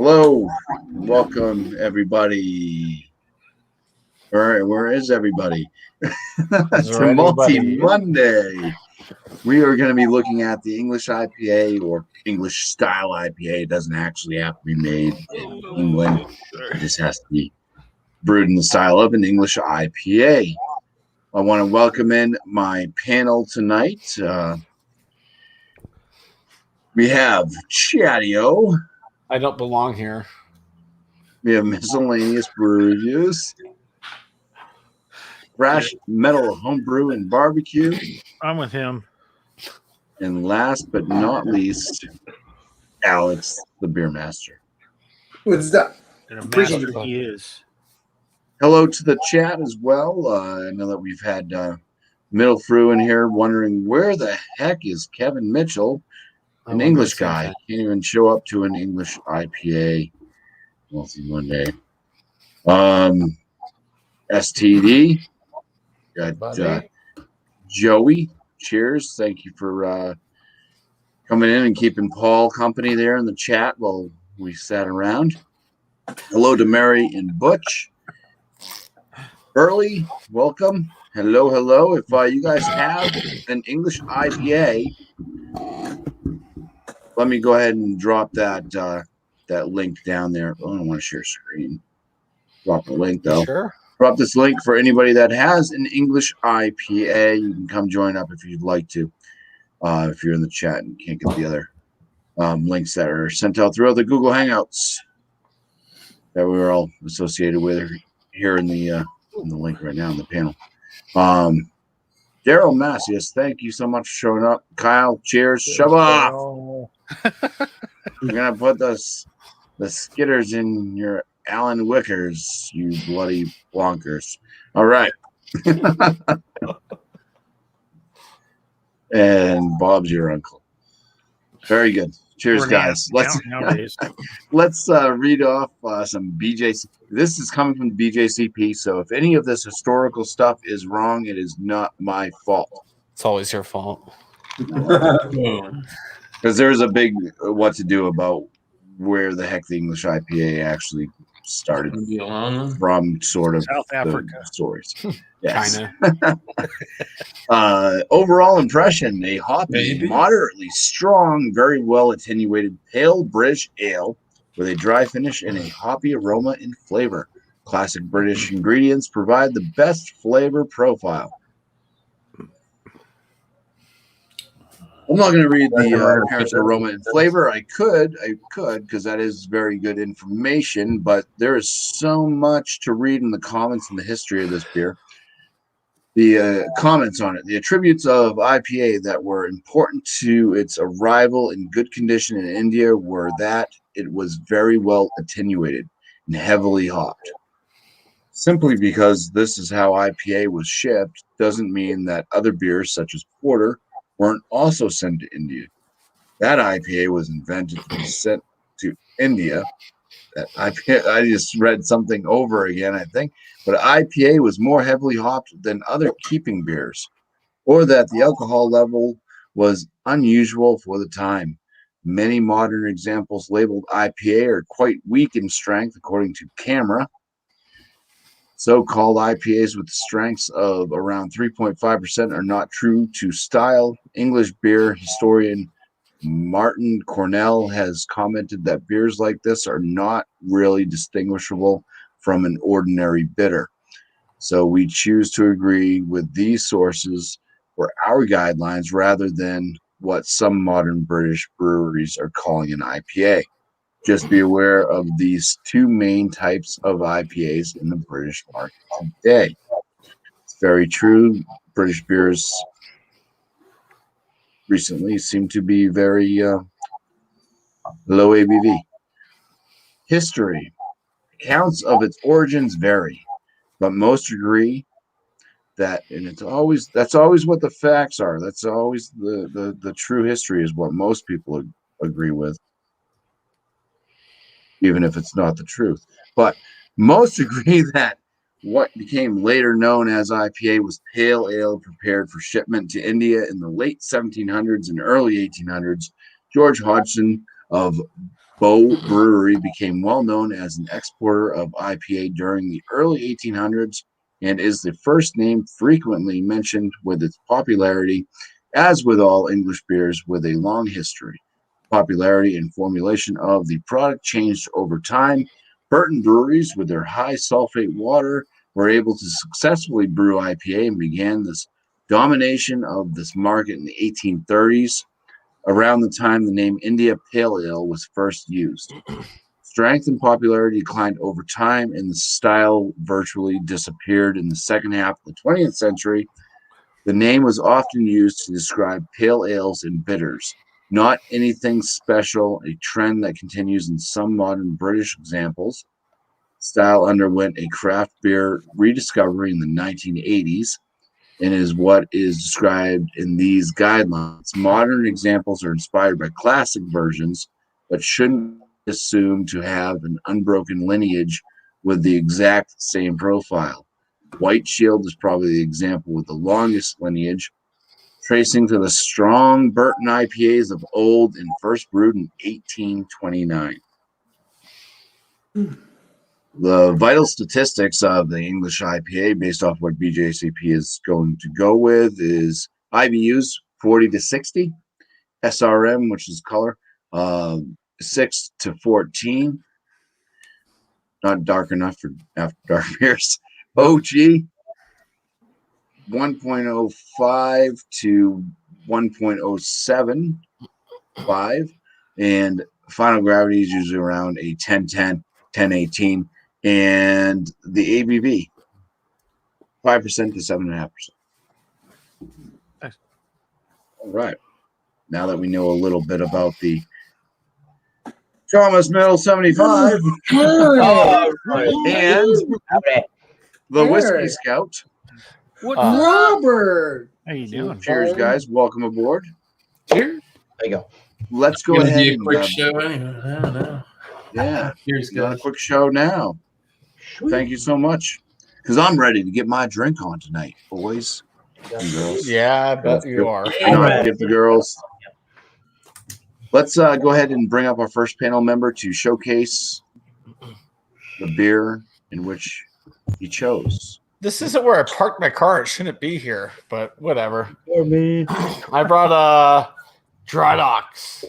Hello, welcome everybody. Where is everybody? To Malty Monday. We are going to be looking at the English IPA or English style IPA. It doesn't actually have to be made in England. It just has to be brewed in the style of an English IPA. I want to welcome in my panel tonight. We have Chatio. I don't belong here. We have Miscellaneous Brew Reviews. Thrash, Metal, Homebrew, and Barbecue. I'm with him. And last but not least, Alex, the beer master. What's that? And a master he is. Hello to the chat as well. I know that we've had Middle Through in here wondering where the heck is Kevin Mitchell, an English guy. Can't even show up to an English IPA. Multi Monday. STD. Got Joey. Cheers. Thank you for coming in and keeping Paul company there in the chat while we sat around. Hello to Mary and Butch. Early, welcome. Hello. If you guys have an English IPA, let me go ahead and drop that link down there. Oh, I don't want to share screen. Drop the link though. Sure. Drop this link for anybody that has an English IPA. You can come join up if you'd like to. If you're in the chat and can't get the other links that are sent out throughout the Google Hangouts that we were all associated with here in the link right now in the panel. Daryl Macias, thank you so much for showing up. Kyle, cheers. Shove off. We're gonna put the skitters in your Alan Wickers, you bloody blonkers. All right. And Bob's your uncle. Very good. Cheers, guys. Let's read off some BJC. This is coming from the BJCP, so if any of this historical stuff is wrong, it is not my fault. It's always your fault. Because there's a big what to do about where the heck the English IPA actually started from, sort of South Africa stories. Yes. China. Overall impression: a hoppy, moderately strong, very well attenuated pale British ale with a dry finish and a hoppy aroma and flavor. Classic British ingredients provide the best flavor profile. I'm not going to read the appearance, aroma, and flavor. I could, because that is very good information, but there is so much to read in the comments and the history of this beer. The comments on it, the attributes of IPA that were important to its arrival in good condition in India were that it was very well attenuated and heavily hopped. Simply because this is how IPA was shipped doesn't mean that other beers, such as porter, weren't also sent to India. That IPA was invented to be sent to India. That IPA, I just read something over again, I think, but IPA was more heavily hopped than other keeping beers, or that the alcohol level was unusual for the time. Many modern examples labeled IPA are quite weak in strength, according to Camera. So-called IPAs with strengths of around 3.5% are not true to style. English beer historian Martin Cornell has commented that beers like this are not really distinguishable from an ordinary bitter. So we choose to agree with these sources for our guidelines rather than what some modern British breweries are calling an IPA. Just be aware of these two main types of IPAs in the British market today. It's very true. British beers recently seem to be very low ABV. History. Accounts of its origins vary, but most agree that, and that's always what the facts are. That's always the true history is what most people agree with, even if it's not the truth. But most agree that what became later known as IPA was pale ale prepared for shipment to India in the late 1700s and early 1800s. George Hodgson of Bow Brewery became well known as an exporter of IPA during the early 1800s and is the first name frequently mentioned with its popularity, as with all English beers with a long history. Popularity and formulation of the product changed over time. Burton breweries, with their high sulfate water, were able to successfully brew IPA and began this domination of this market in the 1830s, around the time the name India Pale Ale was first used. Strength and popularity declined over time, and the style virtually disappeared in the second half of the 20th century. The name was often used to describe pale ales and bitters, not anything special, a trend that continues in some modern British examples. Style underwent a craft beer rediscovery in the 1980s and is what is described in these guidelines. Modern examples are inspired by classic versions, but shouldn't be assumed to have an unbroken lineage with the exact same profile. White Shield is probably the example with the longest lineage, tracing to the strong Burton IPAs of old and first brewed in 1829. The vital statistics of the English IPA, based off what BJCP is going to go with, is IBUs 40 to 60, SRM, which is color, 6 to 14, not dark enough for after dark beers. OG 1.05 to 1.075, and final gravity is usually around a 1010, 1018. And the ABV, 5% to 7.5%. Nice. All right. Now that we know a little bit about the Thomas Metal 75 Oh, and okay. the Whisky Hey. Scout. What? Robert. How you doing? Cheers, guys. Welcome aboard. Cheers. There you go. Let's go Gonna ahead be a and quick show anyway. I don't know. yeah, Cheers, not a guys. quick show now. Thank you so much. Because I'm ready to get my drink on tonight, boys and girls. Yeah, I bet you are. Not get the girls. Let's go ahead and bring up our first panel member to showcase the beer in which he chose. This isn't where I parked my car. It shouldn't be here, but whatever. For me. I brought a Drydox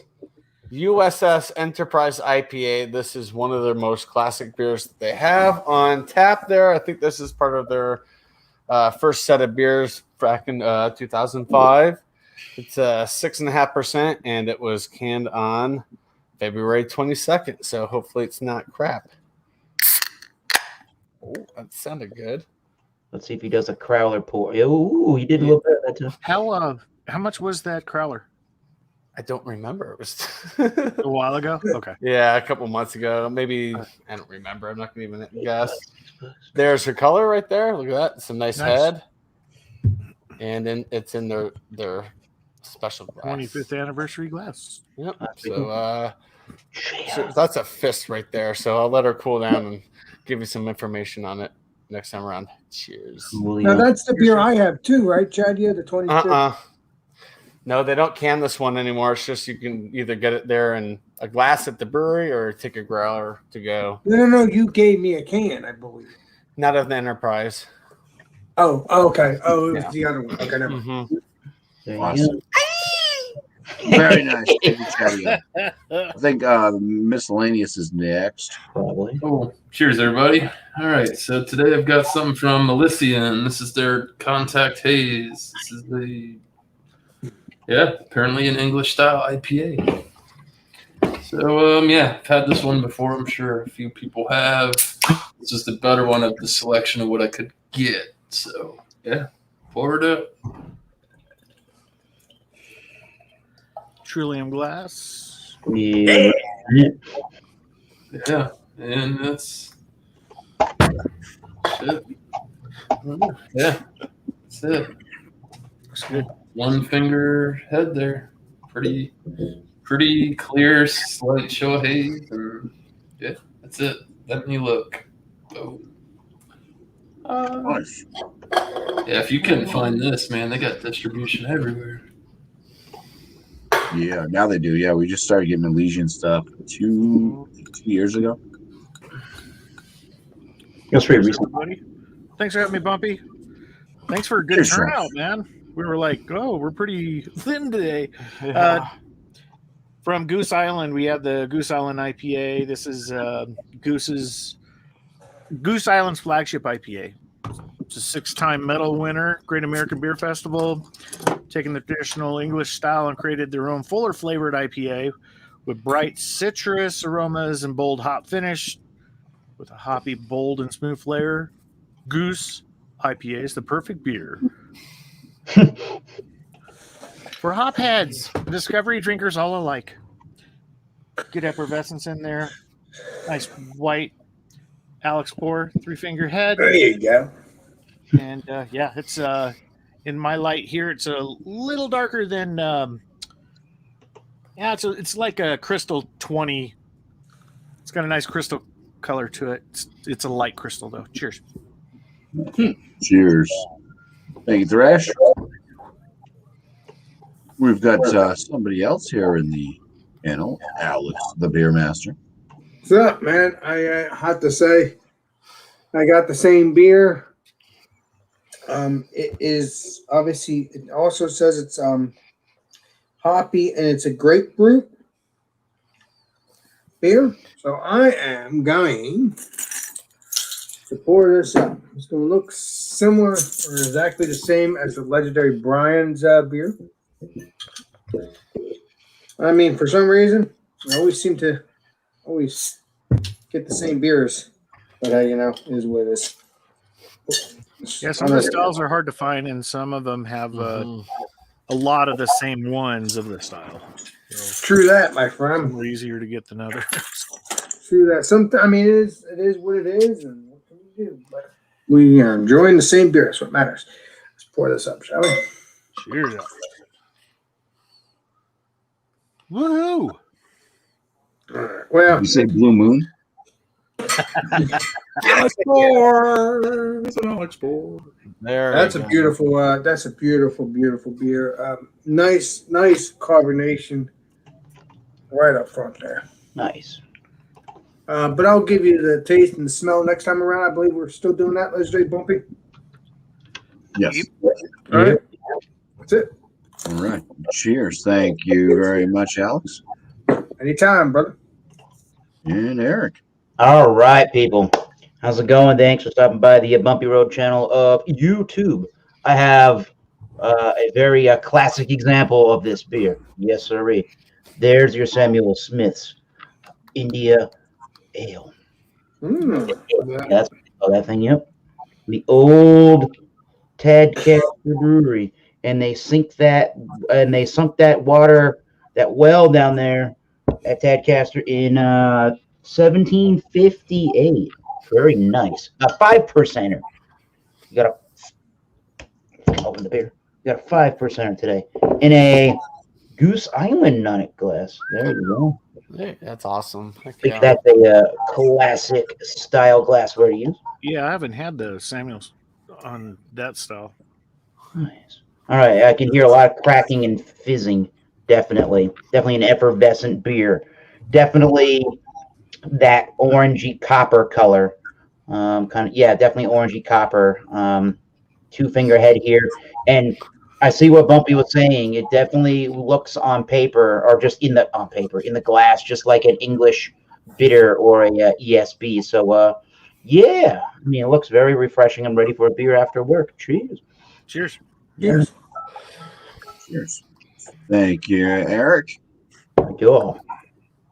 USS Enterprise IPA. This is one of their most classic beers that they have on tap there. I think this is part of their first set of beers back in 2005. It's 6.5%, and it was canned on February 22nd. So hopefully it's not crap. Oh, that sounded good. Let's see if he does a crowler pour. Ooh, he did a little bit that time. How much was that crowler? I don't remember. It was A while ago? Okay. yeah, a couple months ago. Maybe I don't remember. I'm not gonna even guess. There's her color right there. Look at that. It's a nice head. And then it's in their special glass. 25th anniversary glass. Yep. So that's a fist right there. So I'll let her cool down and give you some information on it next time around. Cheers. Now that's the beer I have too, right, Chad? You have the 25th. No, they don't can this one anymore. It's just you can either get it there in a glass at the brewery or take a growler to go. No. You gave me a can, I believe. Not of the Enterprise. Oh, okay. Oh, it was the other one. Okay, never mind. Mm-hmm. There you Awesome. go. Very nice. Thank you, Chatty. I think Miscellaneous is next. Probably. Cool. Cheers, everybody. All right. So today I've got something from Elysian. This is their Contact Haze. This is apparently an English style IPA. So, I've had this one before. I'm sure a few people have. It's just a better one of the selection of what I could get. So, pour it up. Trillium glass. Yeah. Yeah. And that's it. Yeah. That's it. Looks good. One finger head there. Pretty clear, slight show of haze. And that's it. Let me look. Oh. Nice. Yeah, if you couldn't find this, man, they got distribution everywhere. Yeah, now they do. Yeah, we just started getting Elysian stuff 2 years ago. That's pretty Cheers, recent. everybody. Thanks for having me, Bumpy. Thanks for a good Cheers, Sean. turnout, man. We were like, oh, we're pretty thin today. Yeah. From Goose Island, we have the Goose Island IPA. This is Goose Island's flagship IPA. It's a 6-time medal winner, Great American Beer Festival, taking the traditional English style and created their own fuller flavored IPA with bright citrus aromas and bold hop finish with a hoppy, bold, and smooth flavor. Goose IPA is the perfect beer. For hop heads, discovery drinkers all alike. Good effervescence in there. Nice white Alex pour, 3-finger head. There you go. And yeah, it's in my light here. It's a little darker than it's like a crystal 20. It's got a nice crystal color to it. It's a light crystal though. Cheers. Cheers. Thank you, Thrash. We've got somebody else here in the panel, Alex, the beer master. What's up, man? I have to say, I got the same beer. It is obviously. It also says it's hoppy and it's a grapefruit beer. So I am going to pour this up. It's going to look similar or exactly the same as the legendary Brian's beer. I mean, for some reason, I always seem to get the same beers, but you know, it is what it is. Yeah, some of the styles are hard to find, and some of them have a lot of the same ones of the style. So True that, my friend. some are easier to get than others. True that. I mean, it is what it is, and what can we do? But we are enjoying the same beer. That's what matters. Let's pour this up, shall we? Cheers up. Woohoo! All right. Well, You say Blue Moon? There that's we a go. beautiful. That's a beautiful, beautiful beer. Nice carbonation right up front there. Nice. But I'll give you the taste and the smell next time around. I believe we're still doing that. Let's do Bumpy. Yes. All right. That's it. All right. Cheers. Thank you very much, Alex. Anytime, brother. And Eric. All right, people. How's it going? Thanks for stopping by the Bumpy Road channel of YouTube. I have a very classic example of this beer. Yes, sirree. There's your Samuel Smith's India Ale. That's that thing, yep. The old Tadcaster Brewery, and they sunk that water, that well down there at Tadcaster in 1758. Very nice. A 5%er. You got to open the beer. You got a 5%er today in a Goose Island Nonic glass. There you go. Hey, that's awesome. Heck I think yeah. that's a classic style glassware to use. Yeah, I haven't had the Samuels on that style. Nice. All right, I can hear a lot of cracking and fizzing. Definitely an effervescent beer. Definitely that orangey copper color. Definitely orangey copper. 2-finger head here, and I see what Bumpy was saying. It definitely looks on paper, or just in the glass, just like an English bitter or a ESB. So, yeah, I mean, it looks very refreshing. I'm ready for a beer after work. Cheers. Cheers. Yes. Cheers. Thank you, Eric. Thank you all.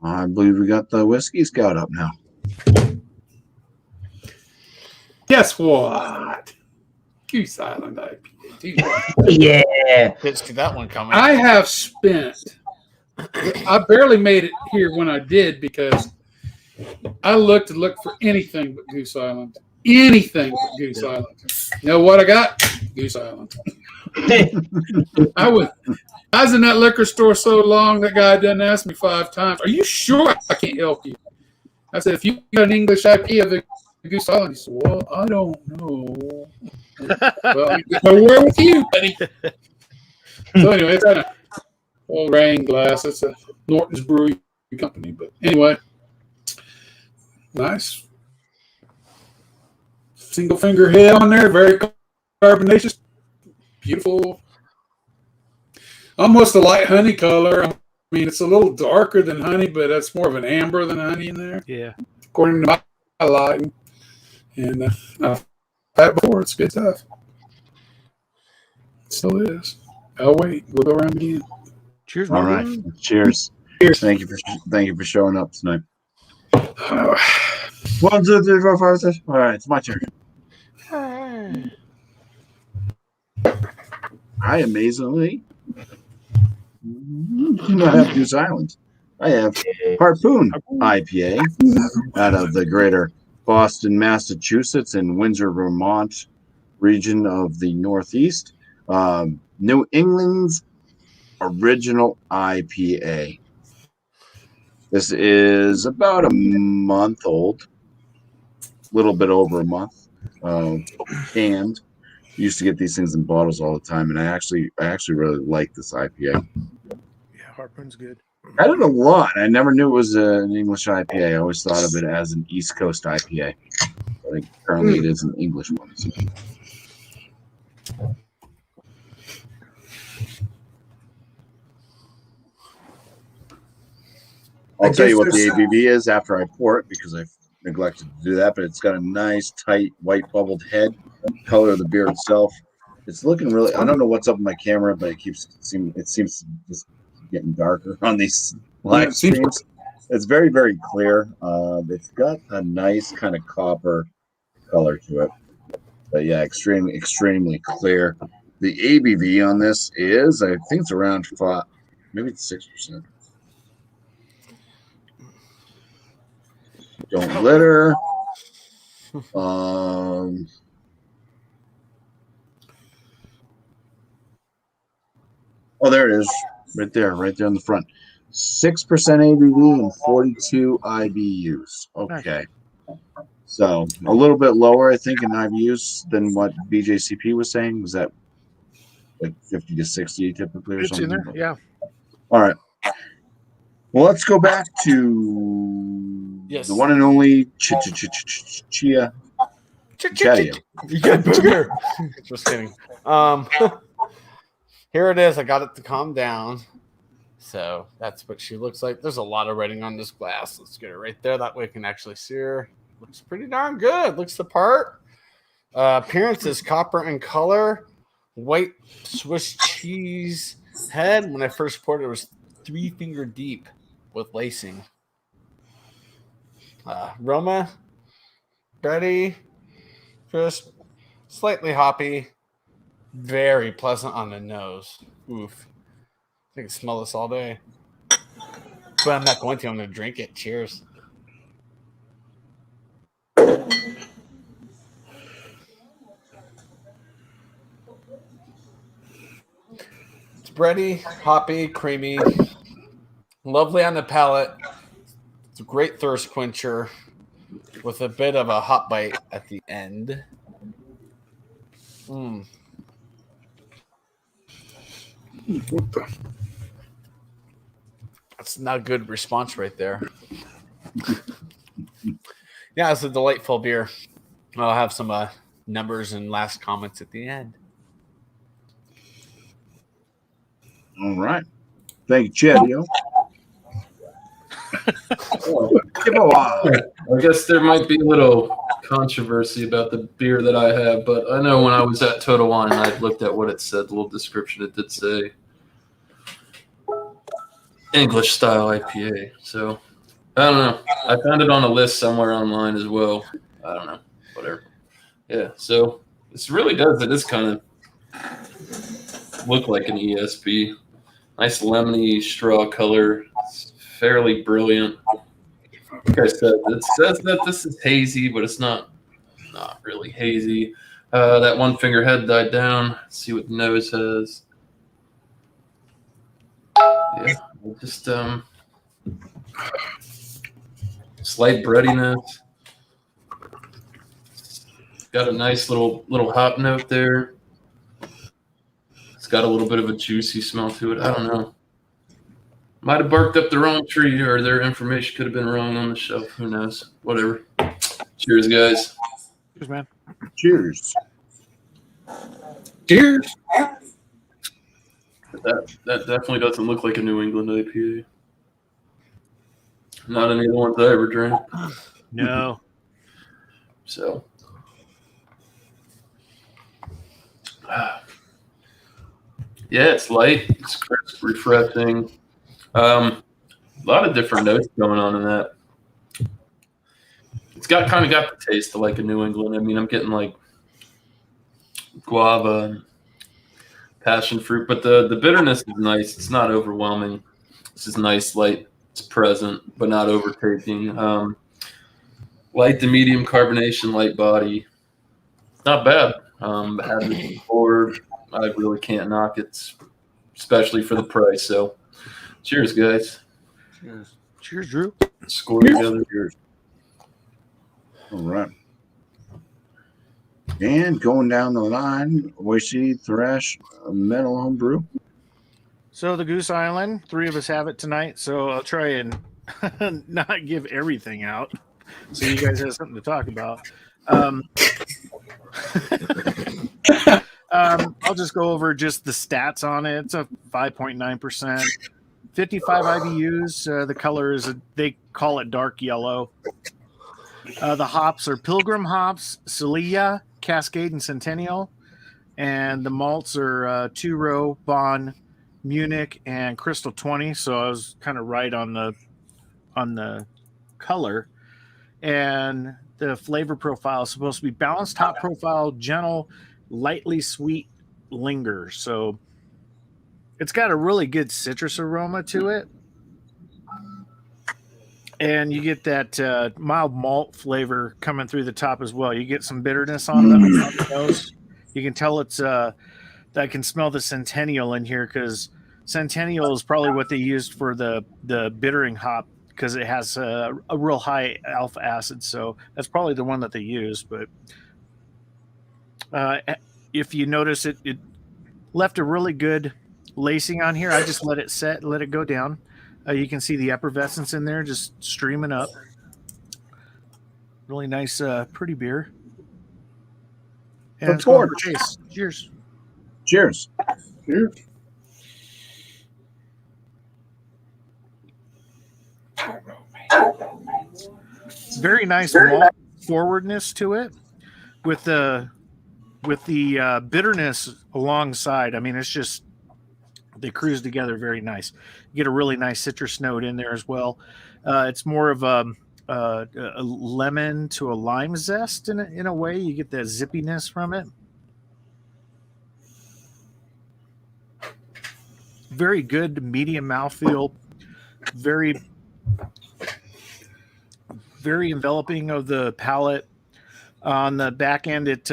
I believe we got the Whisky Scout up now. Guess what? Goose Island IPA. Yeah. Didn't see that one coming. I have spent. I barely made it here when I did because I looked for anything but Goose Island. Anything but Goose Island. You know what I got? Goose Island. I was in that liquor store so long, that guy done asked me 5 times, "Are you sure I can't help you?" I said, "If you got an English IPA of the Goose Island," he said, "Well, I don't know." Well, nowhere with you, buddy. So anyway, Well, Rain Glass. It's a Norton's Brewing Company. But anyway, nice. Single finger head on there. Very carbonaceous. Beautiful. Almost a light honey color. I mean, it's a little darker than honey, but that's more of an amber than honey in there. Yeah. According to my lighting. And I've had it before. It's good stuff. It still is. Oh, wait. We'll go around again. Cheers, All brother. right. Cheers. Cheers. Thank you for showing up tonight. 1, 2, 3, 4, 5, 6. All right, it's my turn. I amazingly do not have Goose Island. I have Harpoon IPA out of the greater Boston, Massachusetts, and Windsor, Vermont region of the Northeast. New England's original IPA. This is about a month old, a little bit over a month. Canned. Used to get these things in bottles all the time, and I actually really like this IPA. Yeah, Harpoon's good. I don't know a lot. I never knew it was an English IPA. I always thought of it as an East Coast IPA. I think currently it is an English one. So. I'll tell you what the ABV is after I pour it because I neglected to do that, but it's got a nice, tight, white bubbled head. Color of the beer itself. It's looking really. I don't know what's up with my camera, but it seems just getting darker on these live streams. It's very, very clear. It's got a nice kind of copper color to it. But yeah, extremely clear. The ABV on this is, I think it's around 5, maybe it's 6%. Don't litter. Oh, there it is. Right there in the front. 6% ABV and 42 IBUs. Okay. So a little bit lower, I think, in IBUs than what BJCP was saying. Was that like 50 to 60 typically or It's something? in there, yeah. All right. Well, let's go back to the one and only Chia. Just kidding. Here it is. I got it to calm down. So that's what she looks like. There's a lot of writing on this glass. Let's get her right there. That way we can actually see her. Looks pretty darn good. Looks the part. Appearance is copper in color. White Swiss cheese head. When I first poured it, it was 3-finger deep with lacing. Aroma, bready, crisp, slightly hoppy. Very pleasant on the nose. Oof. I can smell this all day. But I'm not going to. I'm going to drink it. Cheers. It's bready, hoppy, creamy. Lovely on the palate. It's a great thirst quencher with a bit of a hot bite at the end. That's not a good response right there. Yeah, it's a delightful beer. I'll have some numbers and last comments at the end. All right. Thank you, Chedio. I guess there might be a little controversy about the beer that I have, but I know when I was at Total Wine, I looked at what it said, the little description. It did say English style IPA. So I don't know. I found it on a list somewhere online as well. I don't know. Whatever. Yeah. So this really does. It is kind of look like an ESB. Nice lemony straw color. It's fairly brilliant. Like I said, it says that this is hazy, but it's not really hazy. That 1-finger head died down. Let's see what the nose has. Yeah, just slight breadiness. Got a nice little hop note there. It's got a little bit of a juicy smell to it. I don't know. Might have barked up the wrong tree, or their information could have been wrong on the shelf. Who knows? Whatever. Cheers, guys. Cheers, man. Cheers. Cheers. That definitely doesn't look like a New England IPA. Not any of the ones I ever drank. No. So, yeah, it's light, it's crisp, refreshing. A lot of different notes going on in that. It's got the taste of like a New England. I mean, I'm getting like guava and passion fruit, but the bitterness is nice. It's not overwhelming. It's just nice, light. It's present, but not overtaking. Light to medium carbonation, light body. Not bad. Had it before. I really can't knock it, especially for the price. So, cheers, guys. Cheers. Cheers, Drew. Score together. Cheers. All right. And going down the line, Whisky, Thrash, Metal Homebrew. So the Goose Island, 3 of us have it tonight. So I'll try and not give everything out, so you guys have something to talk about. I'll just go over just the stats on it. It's a 5.9%, 55 IBUs. The color is they call it dark yellow. The hops are Pilgrim hops, Celia, Cascade, and Centennial, and the malts are Two Row, Bond, Munich, and Crystal 20. So I was kind of right on the color. And the flavor profile is supposed to be balanced, top profile, gentle, lightly sweet, linger. So it's got a really good citrus aroma to it. And you get that mild malt flavor coming through the top as well. You get some bitterness on the nose. You can tell it's I can smell the Centennial in here, because Centennial is probably what they used for the bittering hop, because it has a real high alpha acid. So that's probably the one that they use. But if you notice, it left a really good lacing on here. I just let it set, let it go down. You can see the effervescence in there just streaming up. Really nice, pretty beer. And Let's go. Chase. Cheers. Cheers. Cheers. Very nice malt forwardness to it, with the bitterness alongside. I mean, it's just, they cruise together very nice. You get a really nice citrus note in there as well. It's more of a lemon to a lime zest in a way. You get that zippiness from it. Very good medium mouthfeel. Very, very enveloping of the palate. On the back end, it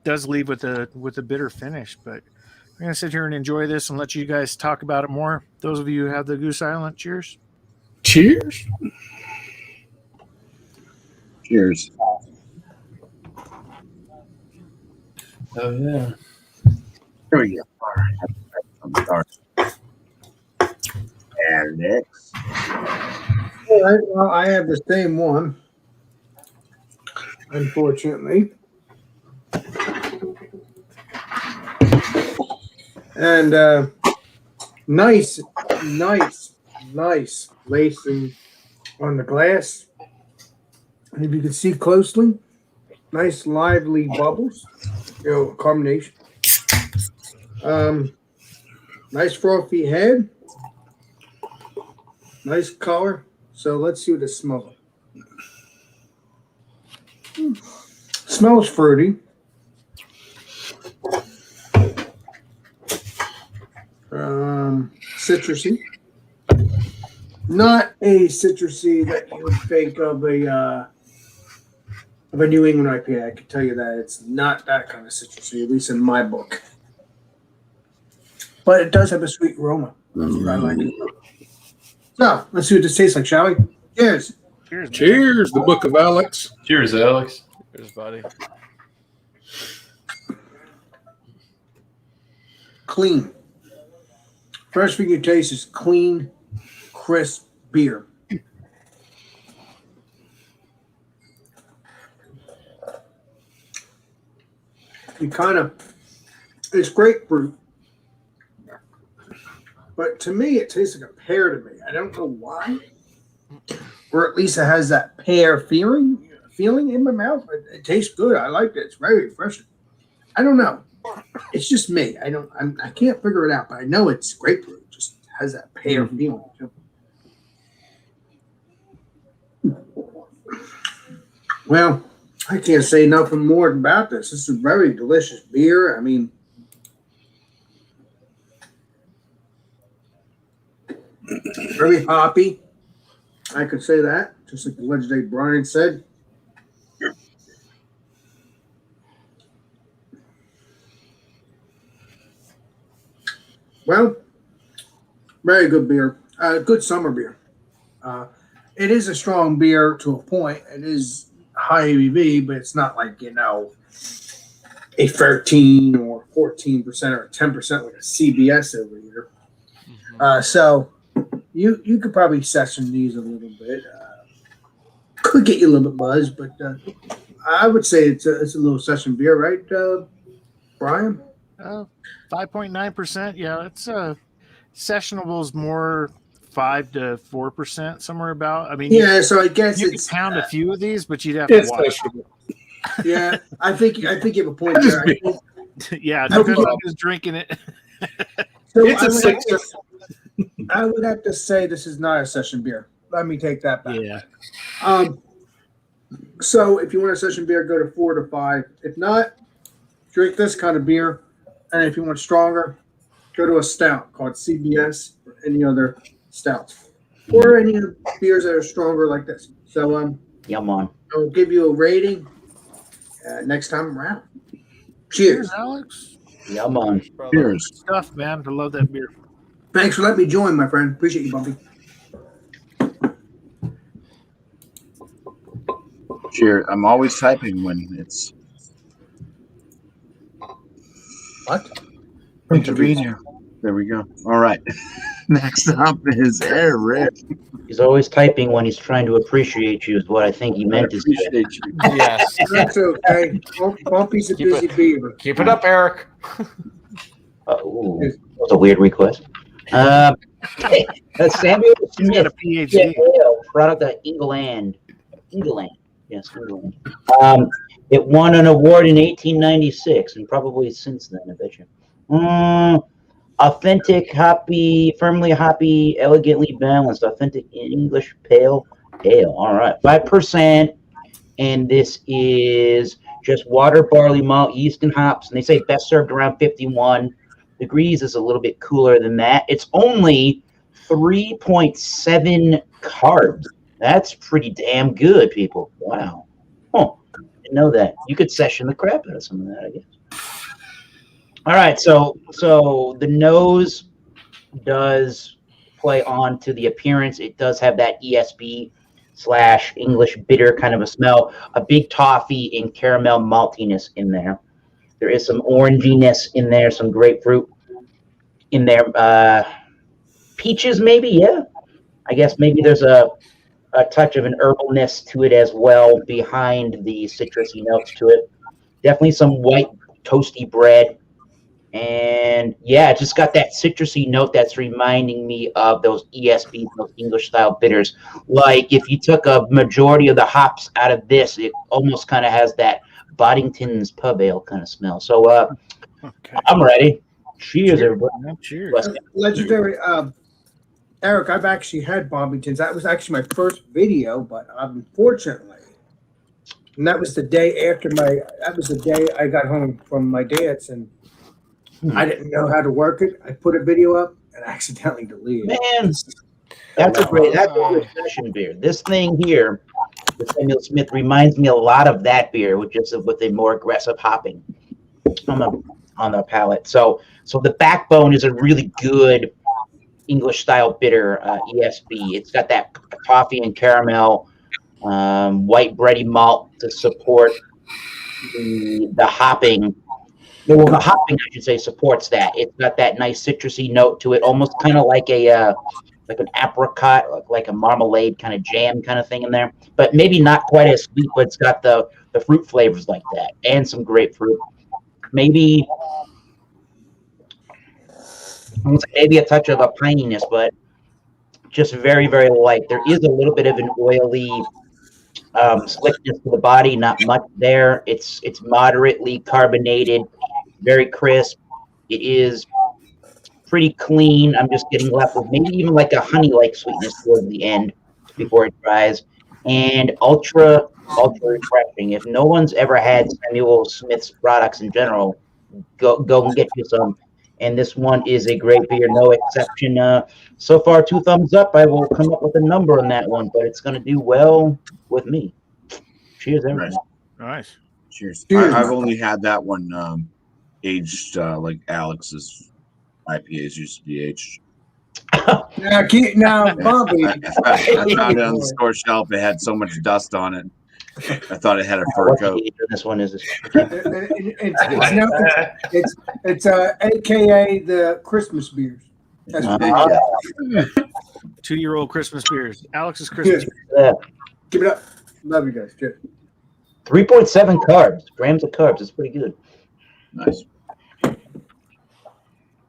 does leave with a bitter finish, but I'm going to sit here and enjoy this and let you guys talk about it more. Those of you who have the Goose Island, cheers. Cheers. Cheers. Oh, yeah. Here we go. All right. And next. All right, well, I have the same one, unfortunately. And nice lacing on the glass. And if you can see closely, nice lively bubbles, carbonation. Nice frothy head. Nice color. So let's see what it smells like. Smells fruity. Citrusy. Not a citrusy that you would think of a New England IPA. I can tell you that it's not that kind of citrusy, at least in my book. But it does have a sweet aroma. That's what I like it. So let's see what this tastes like, shall we? Cheers. Cheers. Cheers. The Book of Alex. Cheers, Alex. Cheers, buddy. Clean. First thing you taste is clean, crisp beer. It's grapefruit, but to me, it tastes like a pear to me. I don't know why, or at least it has that pear feeling in my mouth. It tastes good. I like it. It's very refreshing. I don't know. It's just me. I can't figure it out, but I know it's grapefruit. It just has that pear feeling. Well, I can't say nothing more about this. This is a very delicious beer. I mean, very hoppy. I could say that, just like the legendary Brian said. Well, very good beer. Good summer beer. It is a strong beer to a point. It is high ABV, but it's not like, a 13 or 14% or 10% like a CBS every year. So you could probably session these a little bit. Could get you a little bit buzzed, but I would say it's a little session beer, right, Brian? 5.9%. Yeah, it's sessionable is more 5 to 4%, somewhere about. I mean, yeah. So I guess you it's could pound a few of these, but you'd have to It's watch. sessionable. yeah. I think you have a point there. Yeah, I depends think- on who's drinking it. So It's a sixer. I would have to say this is not a session beer. Let me take that back. Yeah. So if you want a session beer, go to 4 to 5. If not, drink this kind of beer. And if you want stronger, go to a stout called CBS or any other stouts. Or any of the beers that are stronger like this. So Yum on. I'll give you a rating next time around. Cheers. Alex. Yum on. Cheers. Stuff, man. I love that beer. Thanks for letting me join, my friend. Appreciate you, BuMpy. Cheers. I'm always typing when it's What? There we go. All right. Next up is Eric. He's always typing when he's trying to appreciate you, is what I think he I meant to say. appreciate you. Yes. That's okay. BuMpy's a Keep busy beaver. Keep it up, Eric. Ooh, that was a weird request. Samuel He's got a Smith, PhD. product of England. Yes, England. It won an award in 1896, and probably since then, I bet you. Authentic hoppy, firmly hoppy, elegantly balanced, authentic English pale ale. All right, 5%, and this is just water, barley, malt, yeast, and hops. And they say best served around 51 degrees. Is a little bit cooler than that. It's only 3.7 carbs. That's pretty damn good, people. Wow. Huh. Didn't know that. You could session the crap out of some of that, I guess. All right, so the nose does play on to the appearance. It does have that ESB / English bitter kind of a smell. A big toffee and caramel maltiness in there. There is some oranginess in there, some grapefruit in there. Peaches, maybe, yeah. I guess maybe there's a touch of an herbalness to it as well behind the citrusy notes to it. Definitely some white toasty bread. And yeah, it just got that citrusy note that's reminding me of those ESBs, those English style bitters. Like if you took a majority of the hops out of this, it almost kind of has that Boddington's pub ale kind of smell. So Okay. I'm ready. Cheers, everybody. Cheers. Legendary, Eric, I've actually had Bobbingtons. That was actually my first video, but unfortunately, and that was the day I got home from my dance, and I didn't know how to work it. I put a video up and accidentally deleted it. Man, that's a session beer. This thing here, the Samuel Smith, reminds me a lot of that beer, with a more aggressive hopping on the palate. So the backbone is a really good English style bitter ESB. It's got that toffee and caramel, white bready malt to support the hopping. Well, the hopping, I should say, supports that. It's got that nice citrusy note to it, almost kind of like a like an apricot, like a marmalade kind of jam kind of thing in there, but maybe not quite as sweet, but it's got the fruit flavors like that and some grapefruit. Maybe maybe a touch of a pininess, but just very, very light. There is a little bit of an oily slickness to the body, not much there. It's moderately carbonated, very crisp. It is pretty clean. I'm just getting left with maybe even like a honey-like sweetness towards the end before it dries, and ultra refreshing. If no one's ever had Samuel Smith's products in general, go and get you some. And this one is a great beer, no exception. So far, 2 thumbs up. I will come up with a number on that one, but it's going to do well with me. Cheers, everyone. Nice. Cheers. Cheers. I've only had that one aged like Alex's IPAs used to be aged. Now, Bobby. I found it on the store shelf. It had so much dust on it. I thought it had a fur coat. This one is. It's AKA the Christmas beers. That's what they call it. 2-year-old Christmas beers. Alex's Christmas. Yeah. Give it up. Love you guys. Cheers. 3.7 grams of carbs. It's pretty good. Nice.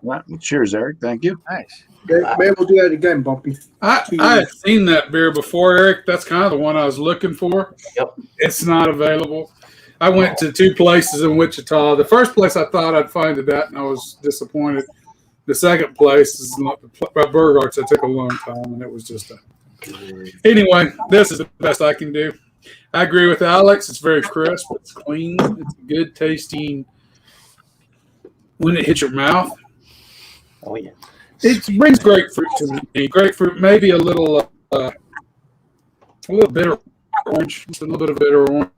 Well, cheers, Eric. Thank you. Nice. Okay, maybe we'll do that again, BuMpy. I've seen that beer before, Eric. That's kind of the one I was looking for. Yep. It's not available. I went to 2 places in Wichita. The first place I thought I'd find it at, and I was disappointed. The second place is not by Burgarts. That took a long time, and it was just Anyway, this is the best I can do. I agree with Alex. It's very crisp. It's clean. It's good tasting when it hits your mouth. Oh, yeah. It brings grapefruit to me. Grapefruit, maybe a little bitter orange. Just a little bit of bitter orange.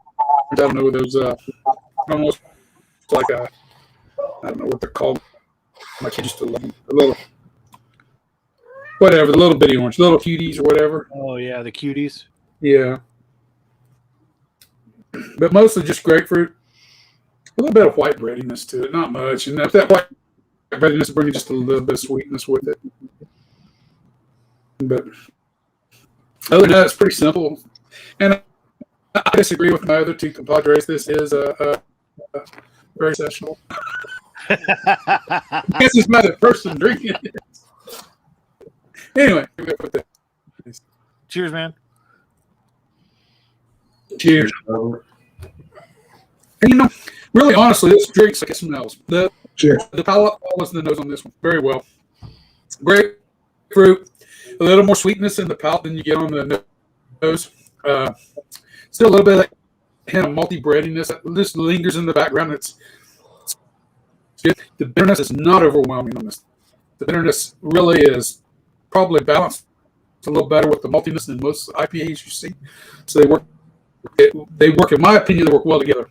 I don't know those. Almost like I don't know what they're called. My kids used to love them. A little, whatever. The little bitty orange, little cuties or whatever. Oh yeah, the cuties. Yeah. But mostly just grapefruit. A little bit of white breadiness to it, not much. And if that white breadiness brings just a little bit of sweetness with it. But other than that, it's pretty simple. And I disagree with my other 2 compadres. This is a very sessional. I guess it's not the person drinking it. Anyway, Cheers, man. Cheers. And really, honestly, this drinks like it smells. Cheers. The palate follows the nose on this one very well. Grapefruit, a little more sweetness in the palate than you get on the nose. Still a little bit of that hint of malty breadiness that just lingers in the background. It's good. The bitterness is not overwhelming on this. The bitterness really is probably balanced a little better with the maltiness than most IPAs you see. So they work, in my opinion, they work well together.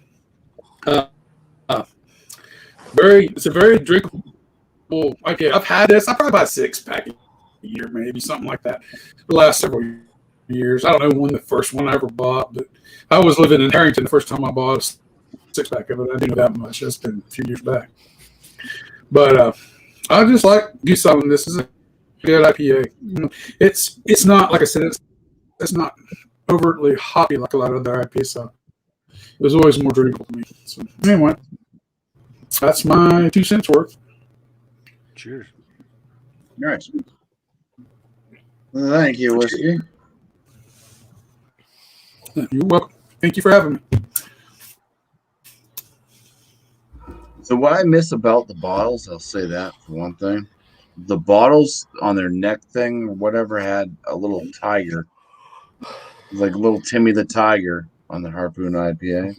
It's a very drinkable IPA. I've had this. I probably buy a 6-pack a year, maybe something like that. The last several years. I don't know when the first one I ever bought, but I was living in Harrington the first time I bought a 6-pack of it. I didn't know that much. That's been a few years back. But I just like Goose Island. This is a good IPA. It's not, like I said, it's not overtly hoppy like a lot of other IPAs. So it was always more drinkable to me. So anyway, that's my 2 cents worth. Cheers. Nice. Thank you, Whiskey. You're welcome. Thank you for having me. So what I miss about the bottles, I'll say that for one thing. The bottles on their neck thing or whatever had a little tiger. Like little Timmy the Tiger on the Harpoon IPA.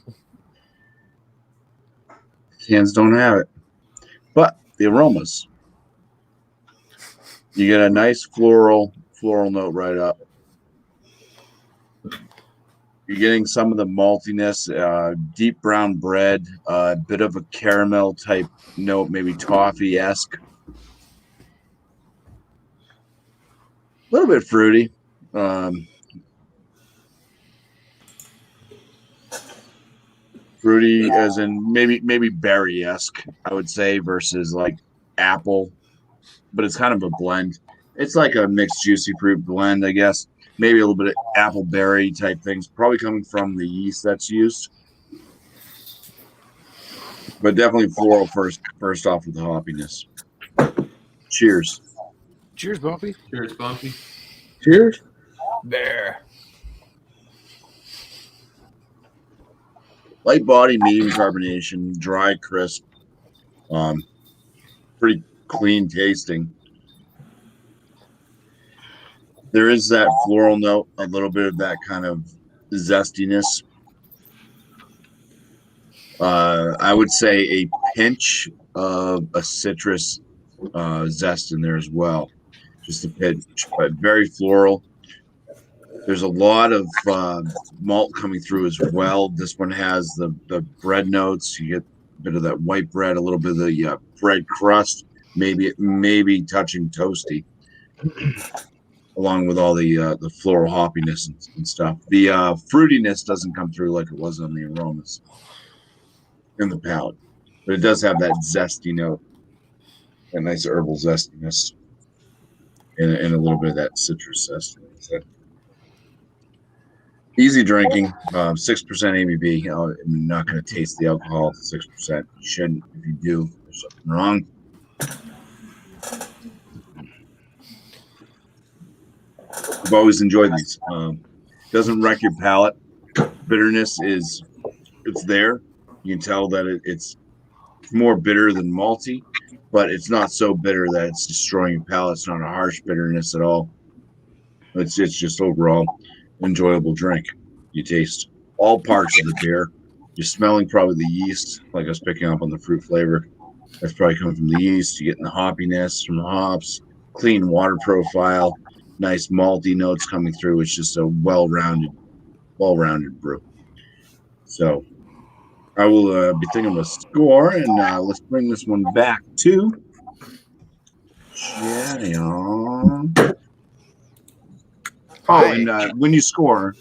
Cans don't have it. But the aromas. You get a nice floral note right up. You're getting some of the maltiness, deep brown bread, a bit of a caramel type note, maybe toffee-esque. A little bit fruity. Fruity as in maybe berry-esque, I would say, versus like apple. But it's kind of a blend. It's like a mixed juicy fruit blend, I guess. Maybe a little bit of apple berry type things. Probably coming from the yeast that's used. But definitely floral first off with the hoppiness. Cheers. Cheers, BuMpy. Cheers, BuMpy. Cheers. There. Light body, medium carbonation, dry, crisp. Pretty clean tasting. There is that floral note, a little bit of that kind of zestiness. I would say a pinch of a citrus zest in there as well. Just a pinch, but very floral. There's a lot of malt coming through as well. This one has the bread notes. You get a bit of that white bread, a little bit of the bread crust, maybe touching toasty, along with all the floral hoppiness and stuff. The fruitiness doesn't come through like it was on the aromas in the palate, but it does have that zesty note, that nice herbal zestiness, and a little bit of that citrus zestiness. Easy drinking, 6% ABV. I'm not going to taste the alcohol. 6%. You shouldn't. If you do, there's something wrong. I've always enjoyed these. Doesn't wreck your palate. Bitterness it's there. You can tell that it's more bitter than malty, but it's not so bitter that it's destroying your palate. It's not a harsh bitterness at all. It's just overall enjoyable drink. You taste all parts of the beer. You're smelling probably the yeast, like I was picking up on the fruit flavor. That's probably coming from the yeast. You're getting the hoppiness from the hops, clean water profile, nice malty notes coming through. It's just a well-rounded brew. So I will be thinking of a score, and let's bring this one back to Chatty on. Oh, and when you score,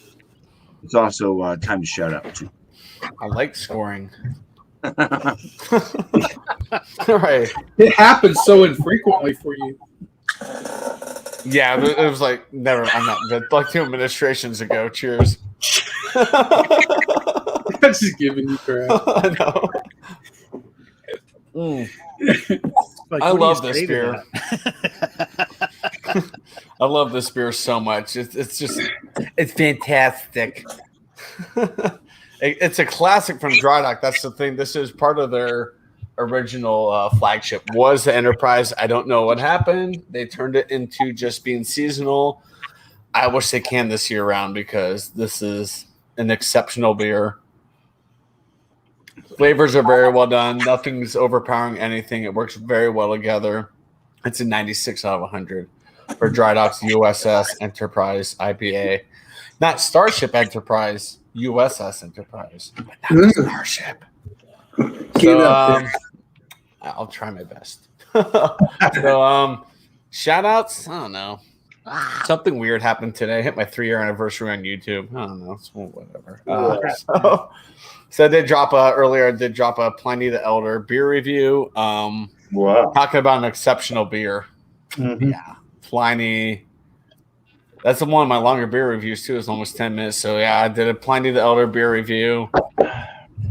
it's also time to shout out too. I like scoring. All right. It happens so infrequently for you. Yeah, it was like never. I'm not good. Like 2 administrations ago. Cheers. I'm just giving you crap. I know. Like, I what do you love this say to beer. that? I love this beer so much. It's fantastic. It's a classic from Dry Dock. That's the thing. This is part of their original flagship. Was the Enterprise. I don't know what happened. They turned it into just being seasonal. I wish they can this year round because this is an exceptional beer. Flavors are very well done. Nothing's overpowering anything. It works very well together. It's a 96 out of 100 for Dry Dock's USS Enterprise IPA. Not Starship Enterprise, USS Enterprise. But not Starship. So, I'll try my best. So, shout outs? I don't know. Something weird happened today. I hit my 3-year anniversary on YouTube. I don't know. It's whatever. So I did drop earlier. I did drop a Pliny the Elder beer review. Wow. Talking about an exceptional beer. Mm-hmm. Yeah, Pliny. That's one of my longer beer reviews too. It's almost 10 minutes. So yeah, I did a Pliny the Elder beer review.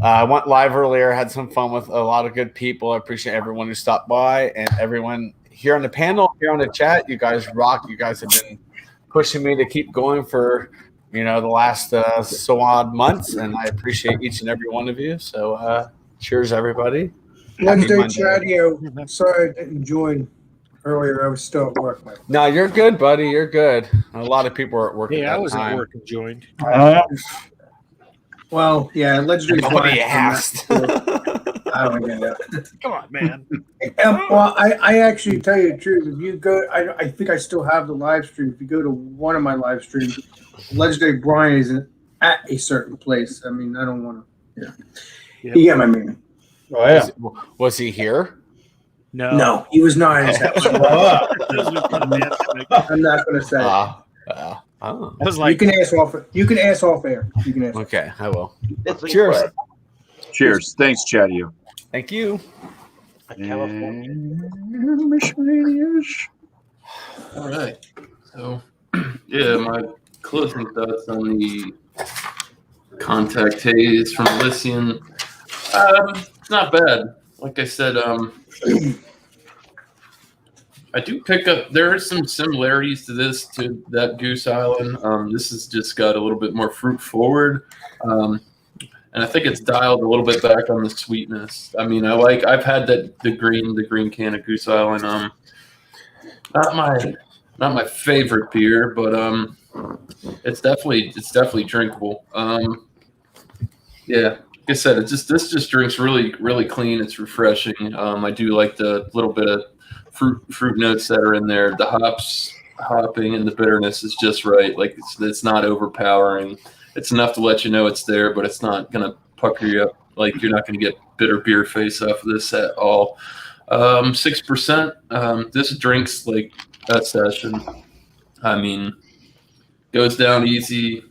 I went live earlier. Had some fun with a lot of good people. I appreciate everyone who stopped by and everyone here on the panel, here on the chat. You guys rock. You guys have been pushing me to keep going for the last so odd months, and I appreciate each and every one of you. So cheers, everybody. Wednesday chat here. Sorry I didn't join earlier. I was still at work. No, you're good, buddy. You're good. A lot of people were at work. Yeah, at I was time. at work and joined. Well, yeah, legendary. Nobody asked. I don't get that. Come on, man. Well, I actually tell you the truth. If you go, I think I still have the live stream. If you go to one of my live streams, Legendary Brian is at a certain place. I mean, I don't want to. Yeah, Yep. You get my meaning. Oh yeah. Was he here? No, he was not. In his house. I'm not going to say. Oh. I was like, You can ask off air. You can ask. Okay, I will. That's what Cheers. you Cheers. Thanks, Chatty. Thank you. put. California. Miscellaneous. All right. So, yeah, my closing thoughts on the Contact Haze from Elysian. It's not bad. Like I said, I do pick up. There are some similarities to that Goose Island. This has just got a little bit more fruit forward, and I think it's dialed a little bit back on the sweetness. I mean, I've had the green can of Goose Island. Not my favorite beer, but it's definitely drinkable. Yeah. Like I said, this just drinks really, really clean. It's refreshing. I do like the little bit of fruit notes that are in there. The hopping and the bitterness is just right. Like it's not overpowering. It's enough to let you know it's there, but it's not gonna pucker you up. Like you're not gonna get bitter beer face off of this at all. 6%. This drinks like a session. I mean, goes down easy.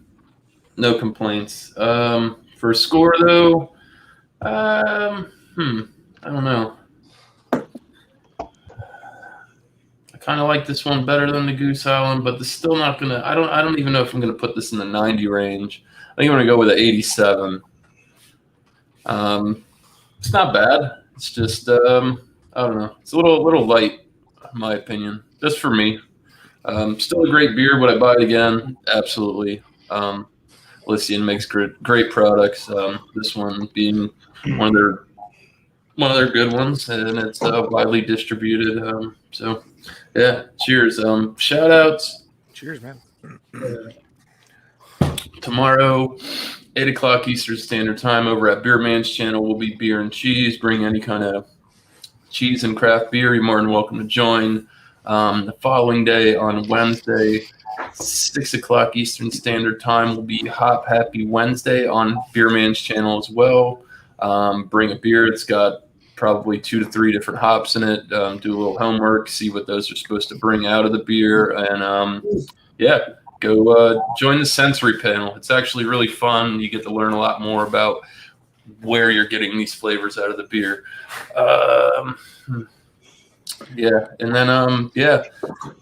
No complaints. For a score though, I don't know. I kind of like this one better than the Goose Island, but it's still not gonna. I don't even know if I'm gonna put this in the 90 range. I think I'm gonna go with an 87. It's not bad. It's just I don't know. It's a little light, in my opinion, just for me. Still a great beer. Would I buy it again? Absolutely. Elysian makes great products. This one being one of their good ones, and it's widely distributed. So, yeah. Cheers. Shout outs. Cheers, man. Tomorrow, 8:00 Eastern Standard Time, over at Beer Man's channel, will be Beer and Cheese. Bring any kind of cheese and craft beer. You're more than welcome to join. The following day, on Wednesday, 6:00 Eastern Standard Time, will be Hop Happy Wednesday on Beer Man's channel as well. Bring a beer. It's got probably 2 to 3 different hops in it. Do a little homework, see what those are supposed to bring out of the beer, and go join the sensory panel. It's actually really fun. You get to learn a lot more about where you're getting these flavors out of the beer. Yeah, and then there's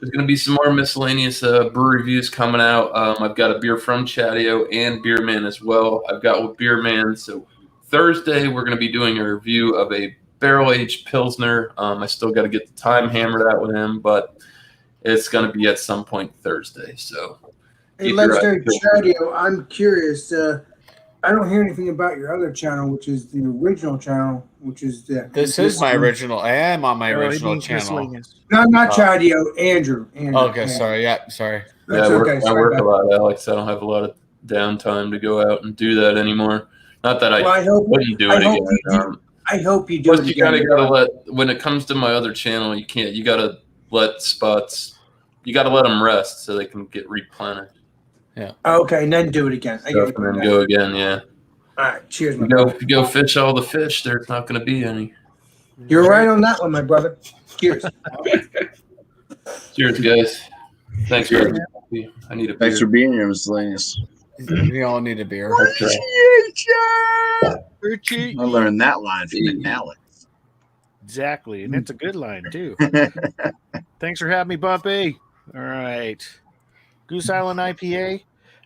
going to be some more miscellaneous brew reviews coming out. I've got a beer from Chatio and Beer Man as well. I've got with Beer Man. So Thursday we're going to be doing a review of a barrel-aged Pilsner. I still got to get the time hammered out with him, but it's going to be at some point Thursday. So, hey, Legendary Chatio, I'm curious. I don't hear anything about your other channel, which is the original channel, which is the. This is my original. I am on my original channel. No, not Chatio. Andrew. Okay, Andrew. sorry. Yeah, sorry. Yeah, I work a lot, Alex. I don't have a lot of downtime to go out and do that anymore. Not that I wouldn't do it again. I hope you do it again. You gotta let, when it comes to my other channel, you gotta let spots, you gotta let them rest so they can get replenished. Yeah. Okay, and then do it again. And then go again, yeah. All right, cheers, If you go fish all the fish, there's not going to be any. You're right on that one, my brother. Cheers. Cheers, guys. Thanks for having me. I need a beer. Thanks for being here, Miscellaneous. We all need a beer. I learned that line from Alex. Exactly, and it's a good line too. Thanks for having me, BuMpY. All right, Goose Island IPA.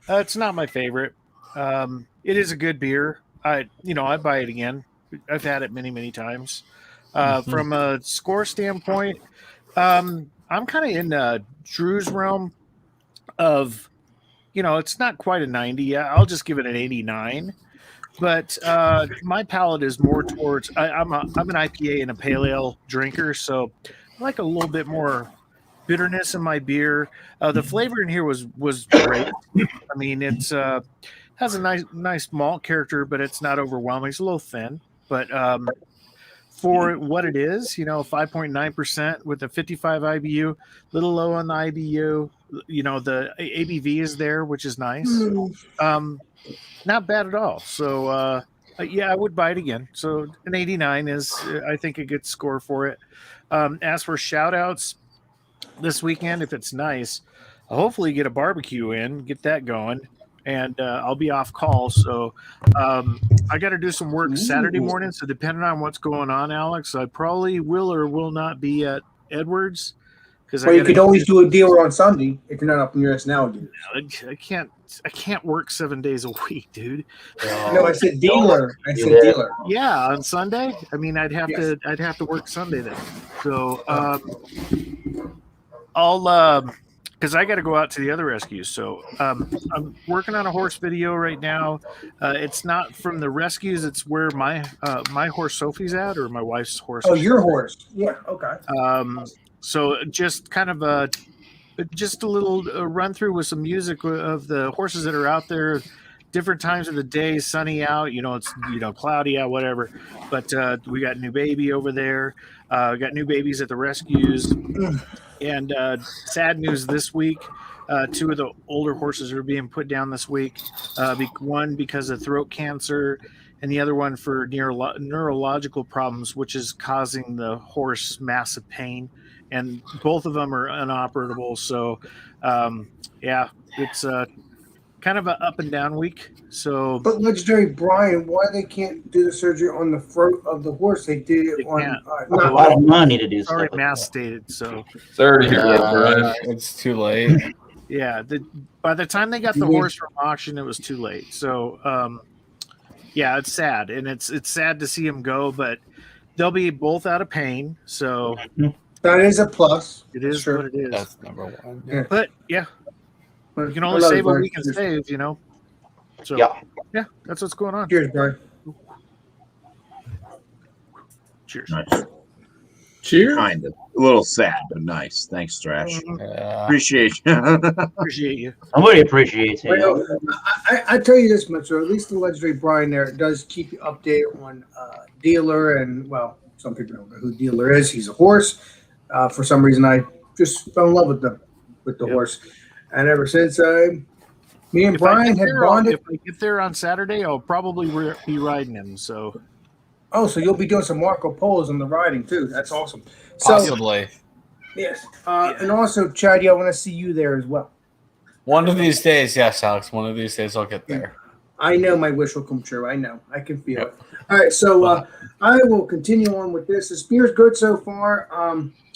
It's not my favorite. It is a good beer. I'd buy it again. I've had it many times. From a score standpoint, I'm kind of in Drew's realm of, it's not quite a 90. I'll just give it an 89. But my palate is more towards. I'm an IPA and a pale ale drinker, so I like a little bit more bitterness in my beer. The flavor in here was great. I mean, it's has a nice malt character, but it's not overwhelming. It's a little thin, but for what it is, 5.9% with a 55 IBU, little low on the IBU. The ABV is there, which is nice. Not bad at all. So I would buy it again. So an 89 is, I think, a good score for it. As for shout outs this weekend, if it's nice, I'll hopefully get a barbecue in, get that going. And I'll be off call, so I got to do some work Saturday morning. So depending on what's going on, Alex, I probably will or will not be at Edwards because Well, you could always do a dealer on Sunday if you're not up in your now, dude. I can't work 7 days a week, dude. No, I said dealer. I said dealer. Yeah, on Sunday. I mean, I'd have to work Sunday then. So I'll because I got to go out to the other rescues. So I'm working on a horse video right now. It's not from the rescues. It's where my horse Sophie's at, or my wife's horse. Oh, your horse. Yeah. Okay. So just kind of a little run through with some music of the horses that are out there, different times of the day, sunny out, it's cloudy out, whatever. But we got new baby over there. We got new babies at the rescues. And sad news this week, 2 of the older horses are being put down this week. One because of throat cancer, and the other one for neurological problems, which is causing the horse massive pain. And both of them are inoperable. So, it's kind of an up and down week. So, but Legendary Brian, why they can't do the surgery on the throat of the horse? They did it on a lot of money to do. It's already mass stated, so Sorry to hear that, Brian. It's too late. Yeah, by the time they got the horse from auction, it was too late. So, it's sad, and it's sad to see him go, but they'll be both out of pain. So that is a plus. It is what it is. That's number one. Yeah. But you can only save what we can save, So yeah, that's what's going on. Cheers, Brian. Cheers. Nice. Cheers. Kind of. A little sad, but nice. Thanks, Thrash. Appreciate you. Appreciate you. Somebody appreciates it. Well, I tell you this much, or at least the Legendary Brian there does keep you updated on dealer, and some people don't know who dealer is. He's a horse. For some reason, I just fell in love with the horse, and ever since me and Brian had bonded. If I get there on Saturday, I'll probably be riding him. So. Oh, so you'll be doing some Marco Polos on the riding too. That's awesome. Possibly. Yes. And also, Chad, I want to see you there as well. One of these days, yes, Alex. One of these days, I'll get there. I know my wish will come true. I know. I can feel it. All right, so I will continue on with this. This beer's good so far.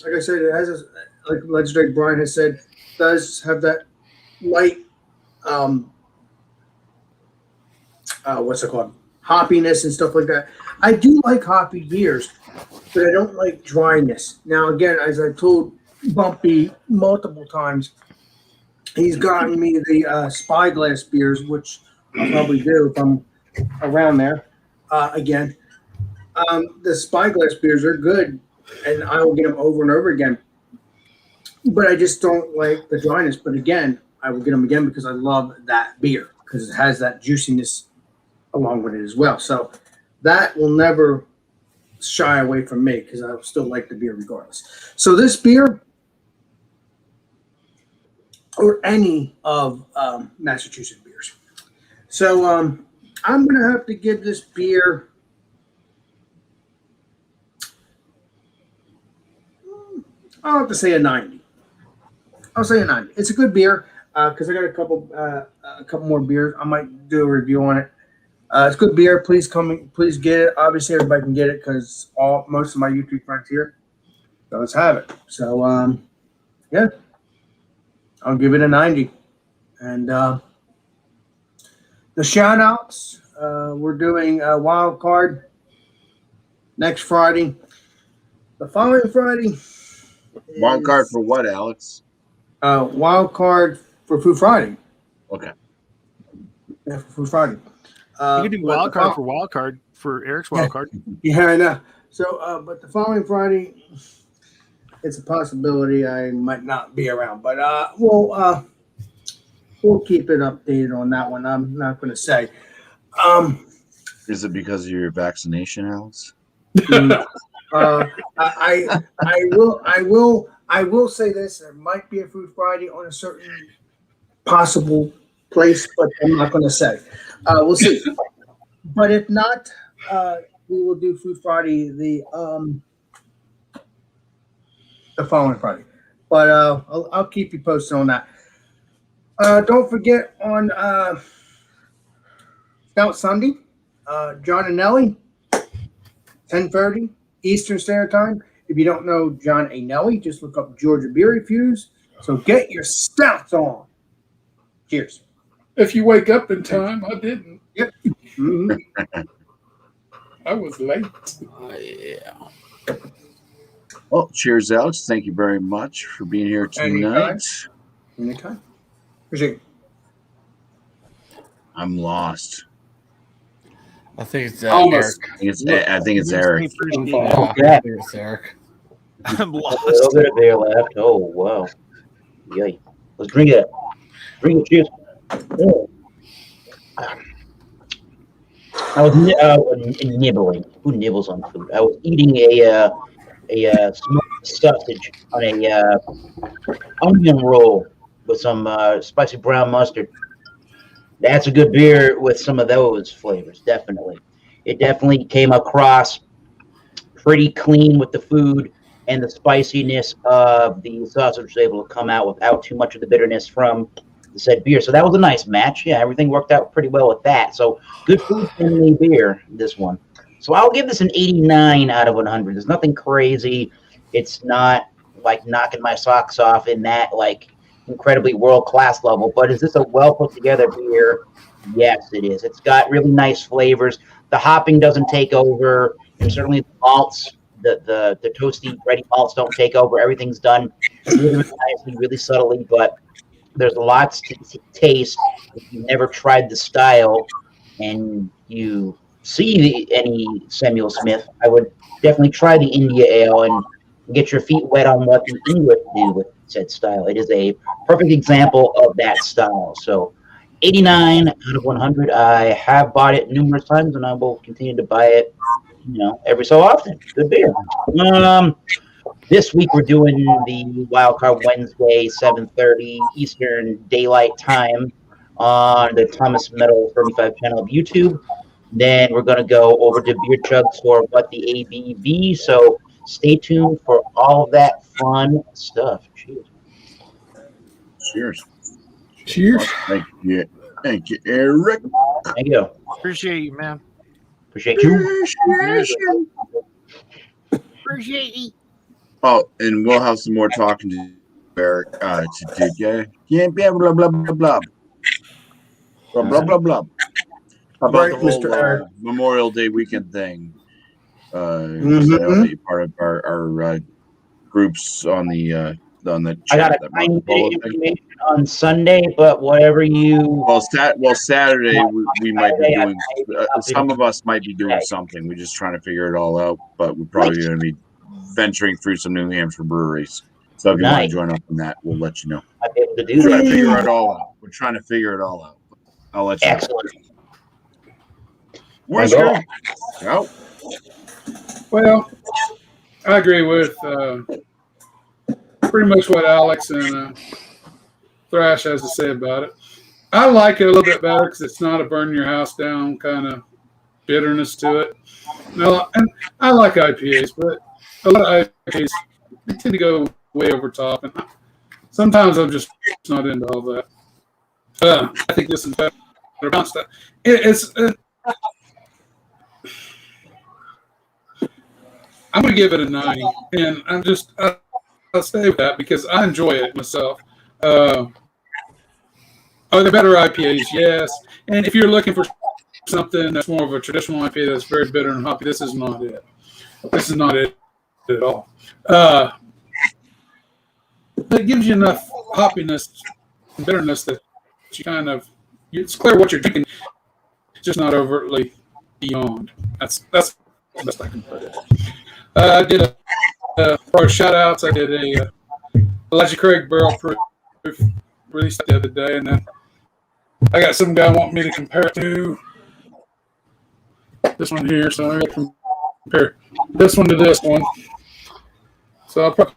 Like I said, it has, like Legendary Brian has said, does have that light, what's it called? Hoppiness and stuff like that. I do like hoppy beers, but I don't like dryness. Now, again, as I told BuMpY multiple times, he's gotten me the Spyglass beers, which I'll probably do if I'm around there again. The Spyglass beers are good, and I will get them over and over again. But I just don't like the dryness. But again, I will get them again because I love that beer because it has that juiciness along with it as well. So that will never shy away from me because I still like the beer regardless. So this beer, or any of Massachusetts beers. So I'm going to have to give this beer I'll have to say a 90. I'll say a 90. It's a good beer because I got a couple more beers. I might do a review on it. It's good beer. Please get it. Obviously, everybody can get it because most of my YouTube friends here. So let's have it. So yeah, I'll give it a 90. And the shout outs, we're doing a wild card next Friday. The following Friday. Wild card for what, Alex? Wild card for Food Friday. Okay. Yeah, for Food Friday. You can do wild card for Eric's wild card. Yeah, I know. So, but the following Friday, it's a possibility I might not be around. But we'll keep it updated on that one. I'm not going to say. Is it because of your vaccination, Alex? I will say this. There might be a Food Friday on a certain possible place, but I'm not going to say. We'll see. But if not, we will do Food Friday the following Friday. But I'll keep you posted on that. Don't forget on Scout Sunday, John and Nellie, 10:30 Eastern Standard Time. If you don't know John Anelli, just look up Georgia Beer Reviews. So get your stouts on. Cheers. If you wake up in time, I didn't. Yep. Mm-hmm. I was late. Yeah. Well, cheers, Alex. Thank you very much for being here tonight. Anytime. Appreciate it. I'm lost. I think it's Almost. Eric. I think it's Eric. Yeah, Yeah. I think it's Eric. I'm A lost. little bit of beer left. Oh, wow. Yay. Let's drink it. Drink it. Cheers. Oh. I was nibbling. Who nibbles on food? I was eating a smoked sausage on a onion roll with some spicy brown mustard. That's a good beer with some of those flavors, definitely. It definitely came across pretty clean with the food, and the spiciness of the sausage was able to come out without too much of the bitterness from the said beer. So that was a nice match. Yeah, everything worked out pretty well with that. So good food friendly beer, this one. So I'll give this an 89 out of 100. There's nothing crazy. It's not like knocking my socks off in that like incredibly world-class level, but is this a well put together beer? Yes, it is. It's got really nice flavors. The hopping doesn't take over, and certainly the malts, the toasty, ready malts don't take over. Everything's done really, really nicely, really subtly, but there's lots to taste. If you've never tried the style and you see any Samuel Smith, I would definitely try the India Ale and get your feet wet on what the English do with said style. It is a perfect example of that style. So 89 out of 100. I have bought it numerous times, and I will continue to buy it, every so often. Good beer. This week we're doing the Wildcard Wednesday, 7:30 Eastern Daylight Time on the Thomas Metal 35 channel of YouTube. Then we're going to go over to Beer Chugs for What the ABV. So stay tuned for all of that fun stuff. Cheers. Cheers. Cheers. Thank you. Thank you, Eric. Thank you. Appreciate you, man. Appreciate you. Appreciate you. Oh, and we'll have some more talking to Eric. Yeah, blah blah blah blah blah blah blah blah about Right, the whole Mr. Eric. Memorial Day weekend thing. Mhm. So I'll be part of our groups on the I got chat. a tiny bit of information on Sunday, but whatever you. Well, Saturday we might be Saturday, doing. Some of us might be doing something. We're just trying to figure it all out. But we're probably going to be venturing through some New Hampshire breweries. So if you want to join up on that, we'll let you know. I'll be able to do We're trying to that. figure it all out. We're trying to figure it all out. I'll let you know. Excellent. Where's Go. your out? Well, I agree with pretty much what Alex and Thrash has to say about it. I like it a little bit better because it's not a burn your house down kind of bitterness to it. No, and I like IPAs, but a lot of IPAs they tend to go way over top, and sometimes I'm just not into all that. I think this is better balanced. I'm going to give it a 90, and I'll stay with that because I enjoy it myself. Are there better IPAs? Yes. And if you're looking for something that's more of a traditional IPA that's very bitter and hoppy, this is not it. This is not it at all. It gives you enough hoppiness and bitterness that you it's clear what you're drinking, just not overtly beyond. That's the best I can put it. I did for shout outs. I did a Elijah Craig barrel proof release the other day, and then I got some guy wanting me to compare it to this one here, so I got to compare this one to this one. So I'll probably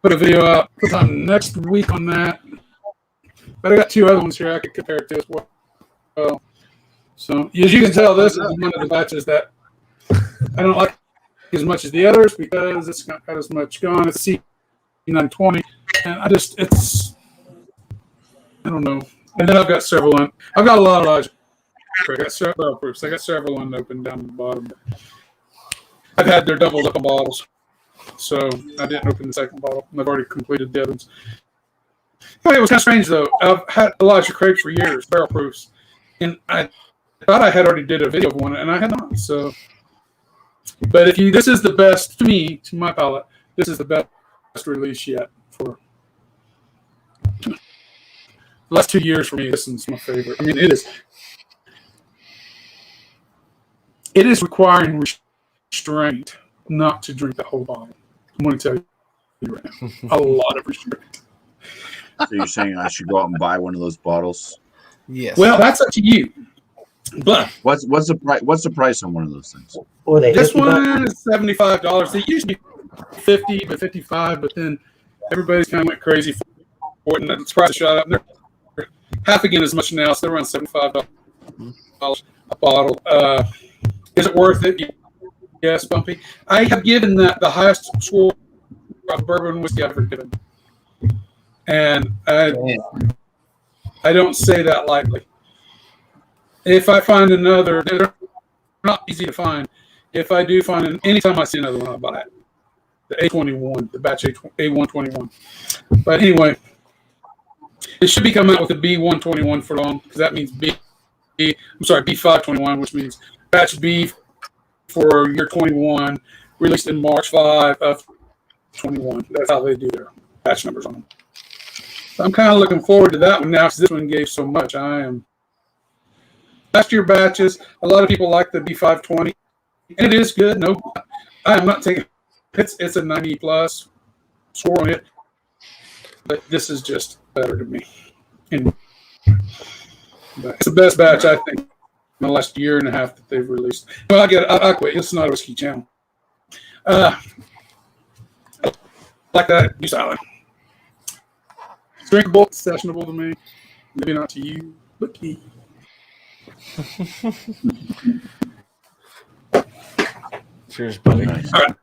put a video out sometime next week on that. But I got two other ones here I could compare it to as well. So as you can tell, this is one of the batches that I don't like as much as the others because it's not got as much going. It's C920, and I don't know. And then I've got several on. I've got a lot of Elijah. I got several proofs. I got several unopened down the bottom. I've had their doubled up bottles. so I didn't open the second bottle. I've already completed the others. It was kind of strange though. I've had Elijah Craig for years, barrel proofs, and I thought I had already did a video of one, and I had not. So, but this is the best to me, to my palate. This is the best release yet for the last 2 years for me. This is my favorite. I mean, it is. It is requiring restraint not to drink the whole bottle. I'm going to tell you right now, a lot of restraint. So you're saying I should go out and buy one of those bottles? Yes. Well, that's up to you. But What's the price? What's the price on one of those things? Or they this $50. one is $75. They used to be 50, but 55. But then everybody's kind of went crazy for it, and the price shot up. They're half again as much now, so they're around $75 a bottle. Is it worth it? Yes, BuMpy. I have given that the highest score of bourbon whiskey I've ever given, and I don't say that lightly. If I find another, they're not easy to find. If I do find it, anytime I see another one, I'll buy it. The A21, the batch A121. But anyway, it should be coming out with a B121 for long, because that means B521, which means batch B for year 21, released in March 5 of 21. That's how they do their batch numbers on them. So I'm kind of looking forward to that one now, because this one gave so much. Last year batches, a lot of people like the B520, and it is good. No, I am not taking it's a 90 plus score on it, but this is just better to me. But it's the best batch, I think, in the last year and a half that they've released. Well, I quit. It's not a whiskey channel. I like that Goose Island. It's drinkable, it's sessionable to me. Maybe not to you, but to me. Cheers, buddy. Nice. All right.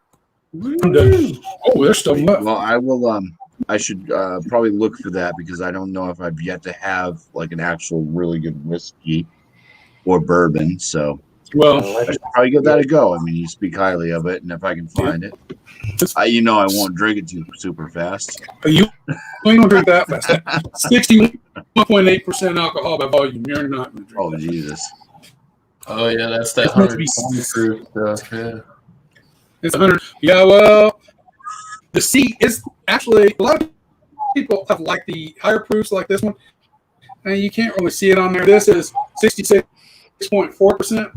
I'm done. Oh, there's still left. Well, I will. I should probably look for that, because I don't know if I've yet to have like an actual really good whiskey or bourbon. So Well, I should probably give that a go. I mean, you speak highly of it, and if I can find it, I won't drink it super fast. you ain't gonna drink that fast. 61.8% alcohol by volume. You're not gonna drink. Oh Jesus! Oh yeah, that's that It's meant to be 120 proof stuff. Yeah. It's 100. Yeah, well, the C is actually, a lot of people have liked the higher proofs like this one, and you can't really see it on there. This is 66.4%,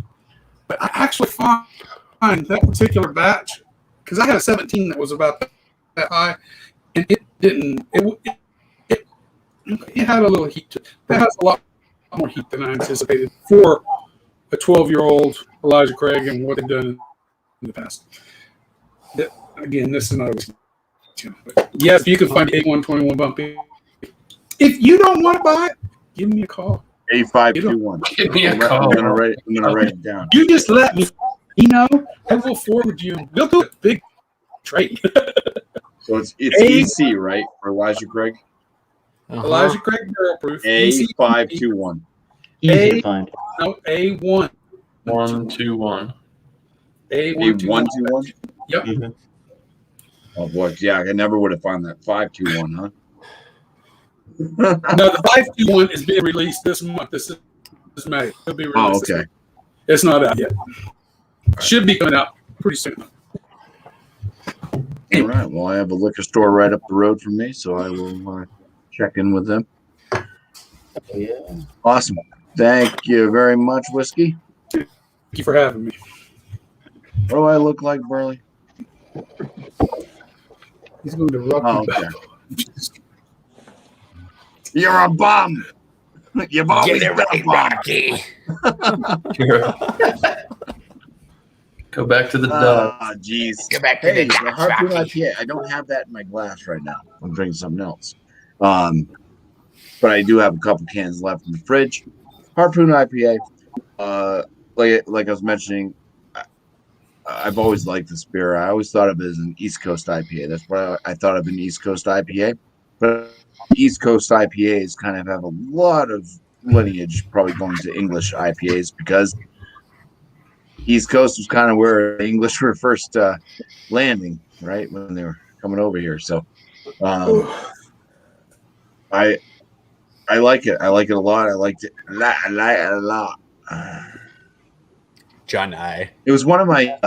but I actually find that particular batch, because I had a 17 that was about that high, and it didn't. It had a little heat to it. That has a lot more heat than I anticipated for a 12-year-old Elijah Craig and what they've done in the past. Again, this is not a whiskey channel. Yes, you can find the A121 BuMpy. If you don't want to buy it, give me a call. A521. Give me a I'm call. gonna write it down. You just let me, I will forward you. We'll do a big trade. So it's EC, right, for Elijah Craig? Elijah Craig barrel proof. A521. Easy to find. No, A1. 121. A121. Yep. Mhm. Oh boy, yeah, I never would have found that 521, huh? No, the 521 is being released this month. This is May. It'll be released. Oh, this okay. month. It's not out yet. Should be coming out pretty soon. All right. Well, I have a liquor store right up the road from me, so I will check in with them. Yeah. Awesome. Thank you very much, Whiskey. Thank you for having me. What do I look like, Burley? He's going to rock Oh, you back. okay. You're a bum. You've always been a bum. Go back to the dog. Ah, jeez. Go back to Hey, the the Harpoon Rocky. IPA. I don't have that in my glass right now. I'm drinking something else. But I do have a couple cans left in the fridge. Harpoon IPA. Like I was mentioning, I've always liked this beer. I always thought of it as an East Coast IPA. That's why I thought of an East Coast IPA. But East Coast IPAs kind of have a lot of lineage probably going to English IPAs, because East Coast was kind of where the English were first landing, right, when they were coming over here. So I like it. I like it a lot. I liked it. I like it a lot. John I. It was one of my.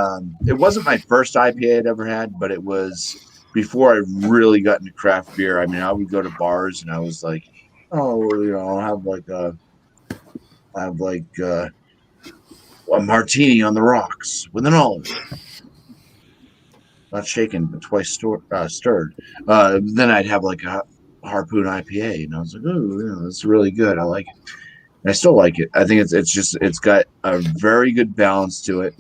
It wasn't my first IPA I'd ever had, but it was before I really got into craft beer. I mean, I would go to bars and I was like, oh, I'll have like a martini on the rocks with an olive, not shaken but twice stirred. Then I'd have like a Harpoon IPA, and I was like, oh, it's really good. I like it. And I still like it. I think it's got a very good balance to it.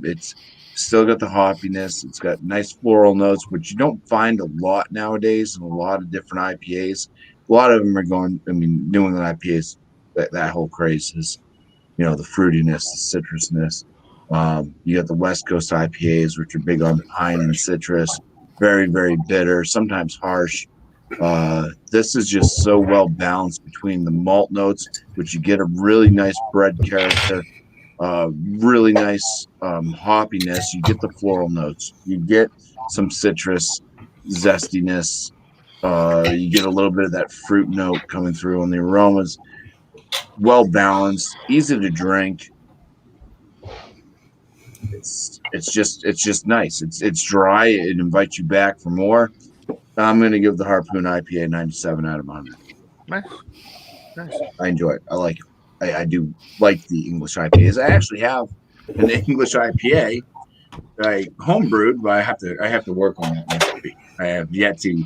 It's still got the hoppiness. It's got nice floral notes, which you don't find a lot nowadays in a lot of different IPAs. A lot of them are going. I mean, New England IPAs. That whole craze is, the fruitiness, the citrusness. You got the West Coast IPAs, which are big on pine and citrus, very, very bitter, sometimes harsh. This is just so well balanced between the malt notes, which you get a really nice bread character, really nice hoppiness. You get the floral notes. You get some citrus zestiness. You get a little bit of that fruit note coming through, and the aromas well balanced, easy to drink. It's just nice. It's dry. It invites you back for more. I'm going to give the Harpoon IPA 97 out of 100. Nice. I enjoy it. I like it. I do like the English IPAs. I actually have an English IPA I homebrewed, but I have to work on that recipe. I have yet to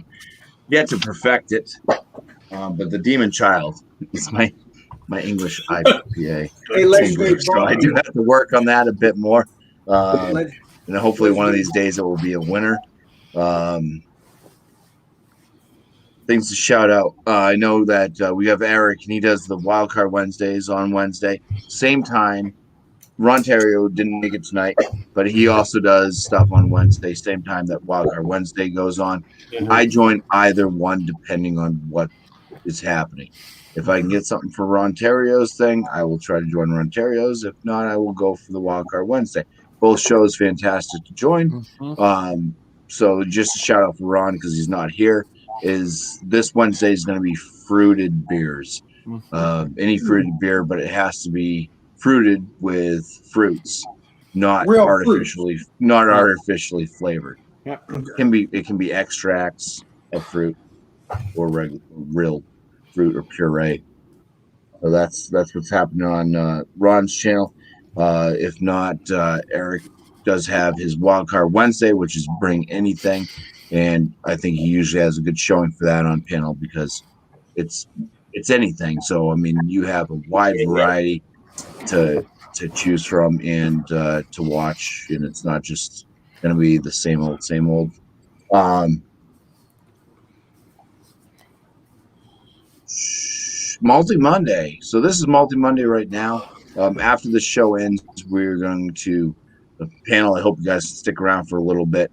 perfect it. But the Demon Child is my English IPA. So I do have to work on that a bit more. And hopefully one of these days it will be a winner. Things to shout out. I know that we have Eric, and he does the Wildcard Wednesdays on Wednesday. Same time. Rontario didn't make it tonight, but he also does stuff on Wednesday, same time that Wildcard Wednesday goes on. I join either one depending on what is happening. If I can get something for Rontario's thing, I will try to join Rontario's. If not, I will go for the Wildcard Wednesday. Both shows fantastic to join. So just a shout out for Ron because he's not here. Is this Wednesday is going to be fruited beers. Any fruited beer, but it has to be fruited with fruits, not Real artificially flavored. Yeah. It can be extracts of fruit or real fruit or puree. So that's what's happening on Ron's channel. If not, Eric does have his Wildcard Wednesday, which is Bring Anything, and I think he usually has a good showing for that on panel because it's anything. So I mean, you have a wide variety to choose from and to watch, and it's not just going to be the same old. Malty Monday. So this is Malty Monday right now. After the show ends, we're going to the panel. I hope you guys stick around for a little bit.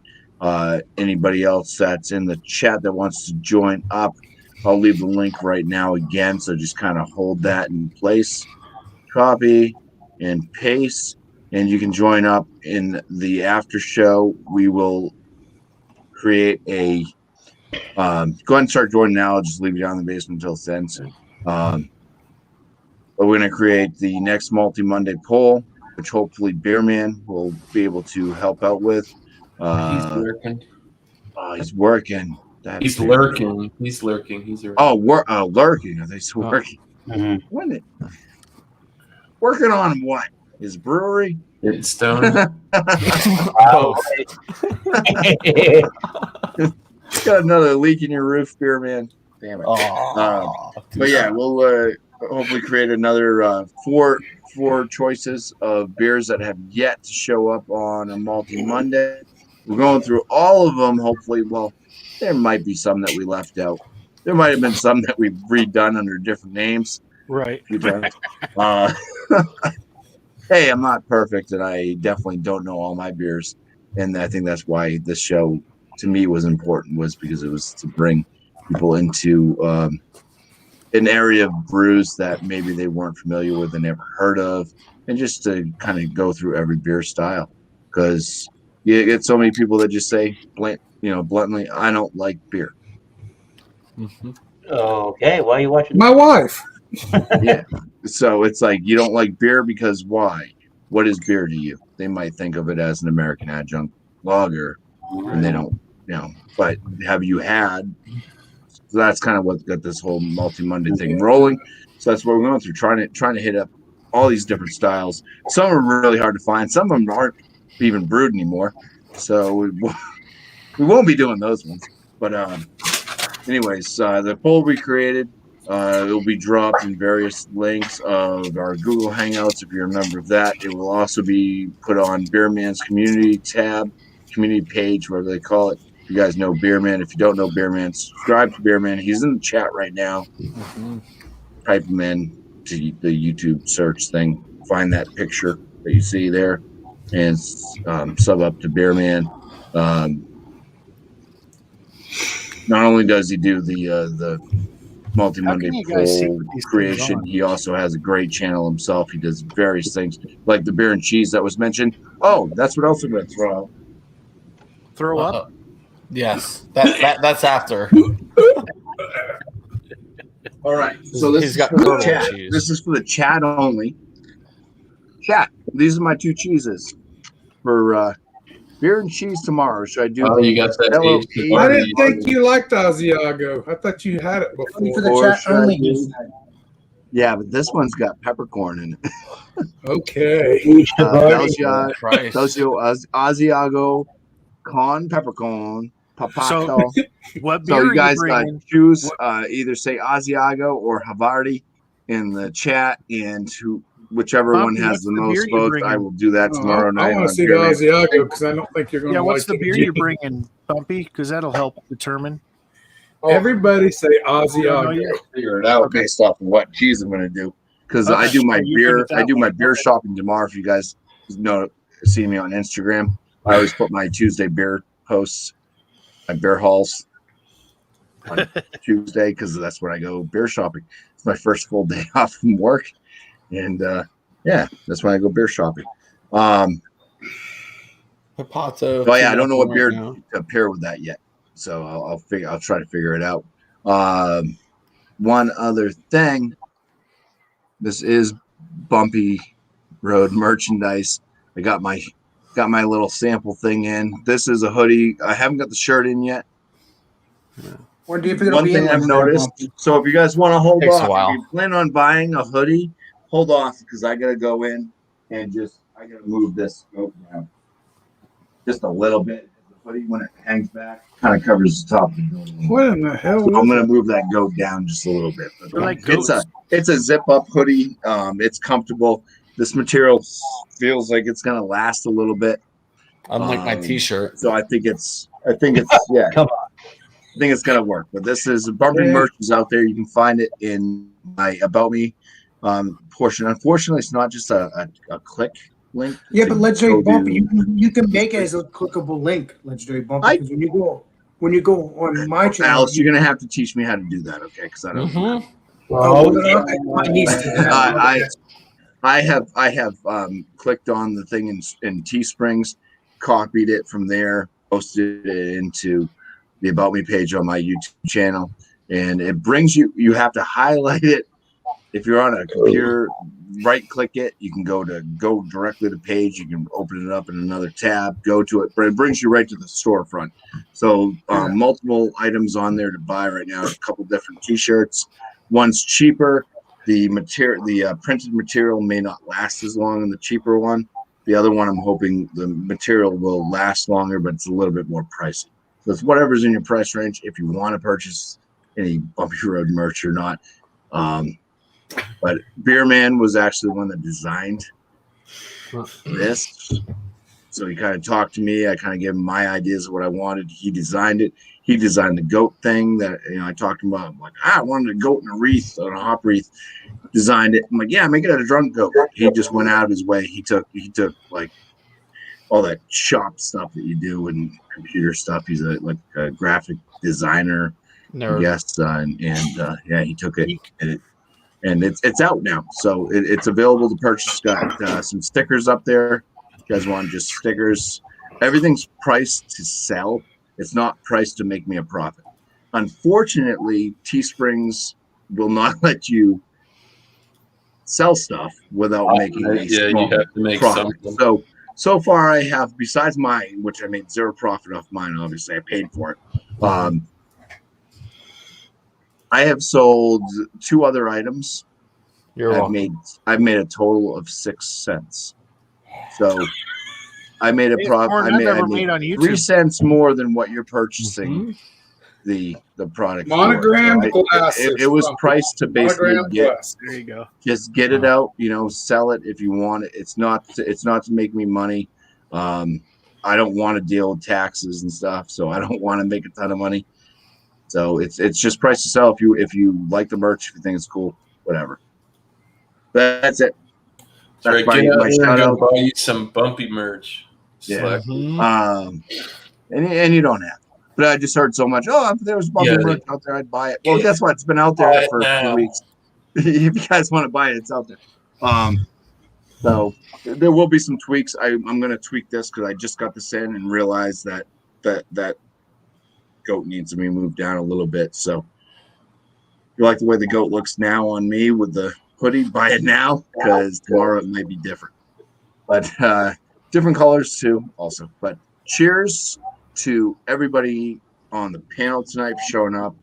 Anybody else that's in the chat that wants to join up, I'll leave the link right now again. So just kind of hold that in place. Copy and paste, and you can join up in the after show. We will create a go ahead and start joining now. I'll just leave you down in the basement until then. But we're going to create the next Malty Monday poll, which hopefully Beerman will be able to help out with. He's lurking. He's working. He's lurking. He's lurking. He's lurking. Lurking. Are they still working? When working on what? His brewery? It's stone. Got another leak in your roof, Beerman. Damn it. But yeah, we'll hopefully create another four choices of beers that have yet to show up on a Malty Monday. We're going through all of them, hopefully. Well, there might be some that we left out. There might have been some that we've redone under different names. Right. Hey, I'm not perfect, and I definitely don't know all my beers. And I think that's why this show, to me, was important, was because it was to bring people into an area of brews that maybe they weren't familiar with and never heard of, and just to kind of go through every beer style, because you get so many people that just say bluntly, I don't like beer. Mm-hmm. Okay, why are you watching? My wife. Yeah. So it's like, you don't like beer because why? What is beer to you? They might think of it as an American adjunct lager, and they don't, but have you had? So that's kind of what got this whole Malty Monday thing rolling. So that's what we're going through, trying to hit up all these different styles. Some are really hard to find. Some of them aren't even brewed anymore. So we won't be doing those ones. But anyways, the poll we created, it'll be dropped in various links of our Google Hangouts if you're a member of that. It will also be put on Beer Man's community tab, community page, whatever they call it. You guys know Beer Man. If you don't know Beer Man, subscribe to Beer Man. He's in the chat right now. Type him in to the YouTube search thing. Find that picture that you see there, and sub up to Beer Man. Not only does he do the Malty Monday poll creation, he also has a great channel himself. He does various things like the beer and cheese that was mentioned. Oh, that's what else I'm going to throw out. Throw up. Yes, that's after. All right, so this is for the chat. This is for the chat only. Chat. These are my two cheeses for beer and cheese tomorrow. Should I do? Oh, you got that Hello, aged I didn't think you liked Asiago. I thought you had it Only for before. the chat only. Yeah, but this one's got peppercorn in it. Okay. Asiago con peppercorn. Papato. What So beer you are guys bringing? choose either say Asiago or Havarti in the chat, and whichever one Bumpy, has what's the the most beer you votes, bringing? I will do that tomorrow I night. want to on see the Beer Man. Asiago because I don't think you're going to Yeah, like what's the it. beer you're bringing, Bumpy? Because that'll help determine. Everybody say No, Asiago. yeah. Figure it out based off of what cheese I'm going to do, because I do my you're good beer. at I do that my one. beer shopping tomorrow. If you guys see me on Instagram, I always put my Tuesday beer posts, my beer hauls on Tuesday, because that's when I go beer shopping. It's my first full day off from work, and that's when I go beer shopping. Papato. Oh yeah, I don't know what beer to pair with that yet, so I'll try to figure it out. One other thing, this is Bumpy Road merchandise. I got my little sample thing in. This is a hoodie. I haven't got the shirt in yet. When do you think it'll One be thing in? I've noticed. So if you guys want to hold Takes a off, while. if you plan on buying a hoodie, hold off, because I gotta go in and I gotta move this coat down just a little bit. The hoodie, when it hangs back, kind of covers the top of the building. What in the hell? So I'm gonna move that goat down just a little bit. But They're like it's a zip up hoodie. It's comfortable. This material feels like it's gonna last a little bit. Unlike my T-shirt. So I think it's yeah. Come on. I think it's gonna work. But this is Bumpy merch is out there. You can find it in my About Me portion. Unfortunately, it's not just a click link. Yeah, but Legendary Bumpy, you can make it as a clickable link, Legendary Bumpy. Because when you go on my channel, Alice, you're gonna have to teach me how to do that, okay? Because I don't. My niece did that. I have clicked on the thing in Teesprings, copied it from there, posted it into the About Me page on my YouTube channel, and it brings you have to highlight it. If you're on a computer, right click it, you can go directly to the page, you can open it up in another tab, go to it, but it brings you right to the storefront. So multiple items on there to buy right now, a couple different t-shirts. One's cheaper. The printed material may not last as long in the cheaper one. The other one, I'm hoping the material will last longer, but it's a little bit more pricey. So it's whatever's in your price range. If you want to purchase any Bumpy Road merch or not. But Beer Man was actually the one that designed this. So he kind of talked to me. I kind of gave him my ideas of what I wanted. He designed it. He designed the goat thing that I talked to him about. I'm like, I wanted a goat in a wreath, on a hop wreath. Designed it. I'm like, yeah, make it a drunk goat. He just went out of his way. He took like all that shop stuff that you do and computer stuff. He's a graphic designer. Nerd. Yes, yeah, he took it, and it's out now, so it's available to purchase. Got some stickers up there. You guys want just stickers? Everything's priced to sell. It's not priced to make me a profit. Unfortunately, Teesprings will not let you sell stuff without making a you small have to make profit. something. So far, I have, besides mine, which I made zero profit off mine. Obviously, I paid for it. I have sold 2 other items. You're welcome. I've made a total of 6 cents. So I made a It's profit. more I than I've ever made made on 3 YouTube. cents more than what you're purchasing the product. Monogram for. glasses. It was priced to basically Monogram get glasses. There you go. just get it out. Sell it if you want it. It's not to make me money. I don't want to deal with taxes and stuff, so I don't want to make a ton of money. So it's just price to sell. If you like the merch, if you think it's cool, whatever. That's it. That's right. Get out there and go buy you some BuMpY merch. Yeah. Mhm. And you don't have to. But I just heard so much. Oh, if there was BuMpY merch out there, I'd buy it. Well, guess what? It's been out there for a few weeks. If you guys want to buy it, it's out there. So there will be some tweaks. I'm going to tweak this because I just got this in and realized that goat needs to be moved down a little bit. So if you like the way the goat looks now on me with the hoodie, buy it now because tomorrow it might be different. But different colors too also. But cheers to everybody on the panel tonight for showing up.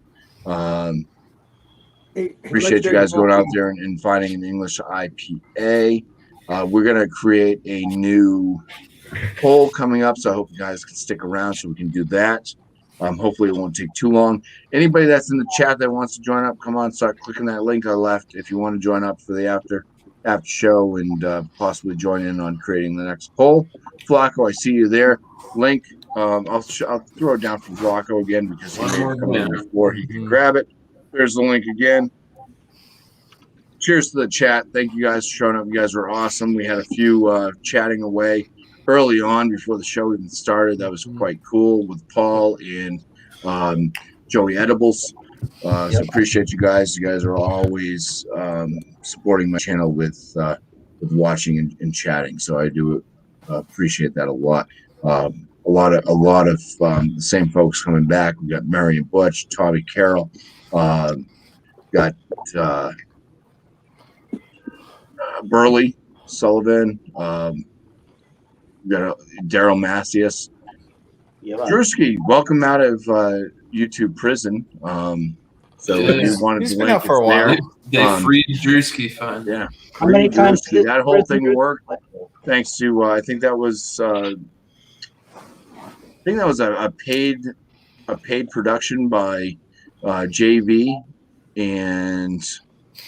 Appreciate you guys going out there and finding an English IPA. We're going to create a new poll coming up, so I hope you guys can stick around so we can do that. Hopefully it won't take too long. Anybody that's in the chat that wants to join up, come on, start clicking that link I left if you want to join up for the after show and possibly join in on creating the next poll. Flacco, I see you there. Link, I'll throw it down for Flacco again because he made it come in before he can grab it. There's the link again. Cheers to the chat. Thank you guys for showing up. You guys were awesome. We had a few chatting away early on before the show even started. That was quite cool with Paul and Joey Edibles. So appreciate you guys. You guys are always supporting my channel with watching and chatting. So I do appreciate that a lot. A lot of the same folks coming back. We got Mary and Butch, Tommy Carroll, got Burley Sullivan, got Daryl Macias. Drewski, welcome out of YouTube prison. So you wanted He's to been link out for a while. there. They freed Drewski finally. Yeah. How many times Drewski, that whole thing worked thanks to I think that was a paid production by JV and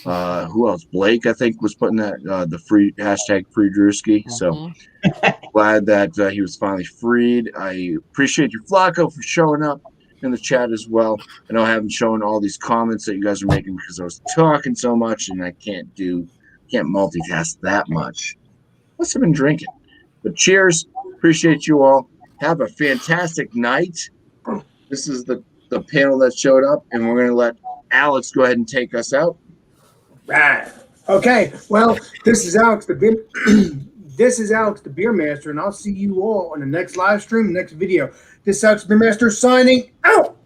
who else? Blake, I think, was putting that the free hashtag free Drewski. So glad that he was finally freed. I appreciate you, Flacco, for showing up in the chat as well. I know I haven't shown all these comments that you guys are making because I was talking so much and I can't multitask that much. Must have been drinking. But cheers. Appreciate you all. Have a fantastic night. This is the panel that showed up, and we're going to let Alex go ahead and take us out. Right. Okay. Well, this is Alex the Beer Master, and I'll see you all on the next live stream, next video. This is Alex the Beer Master signing out.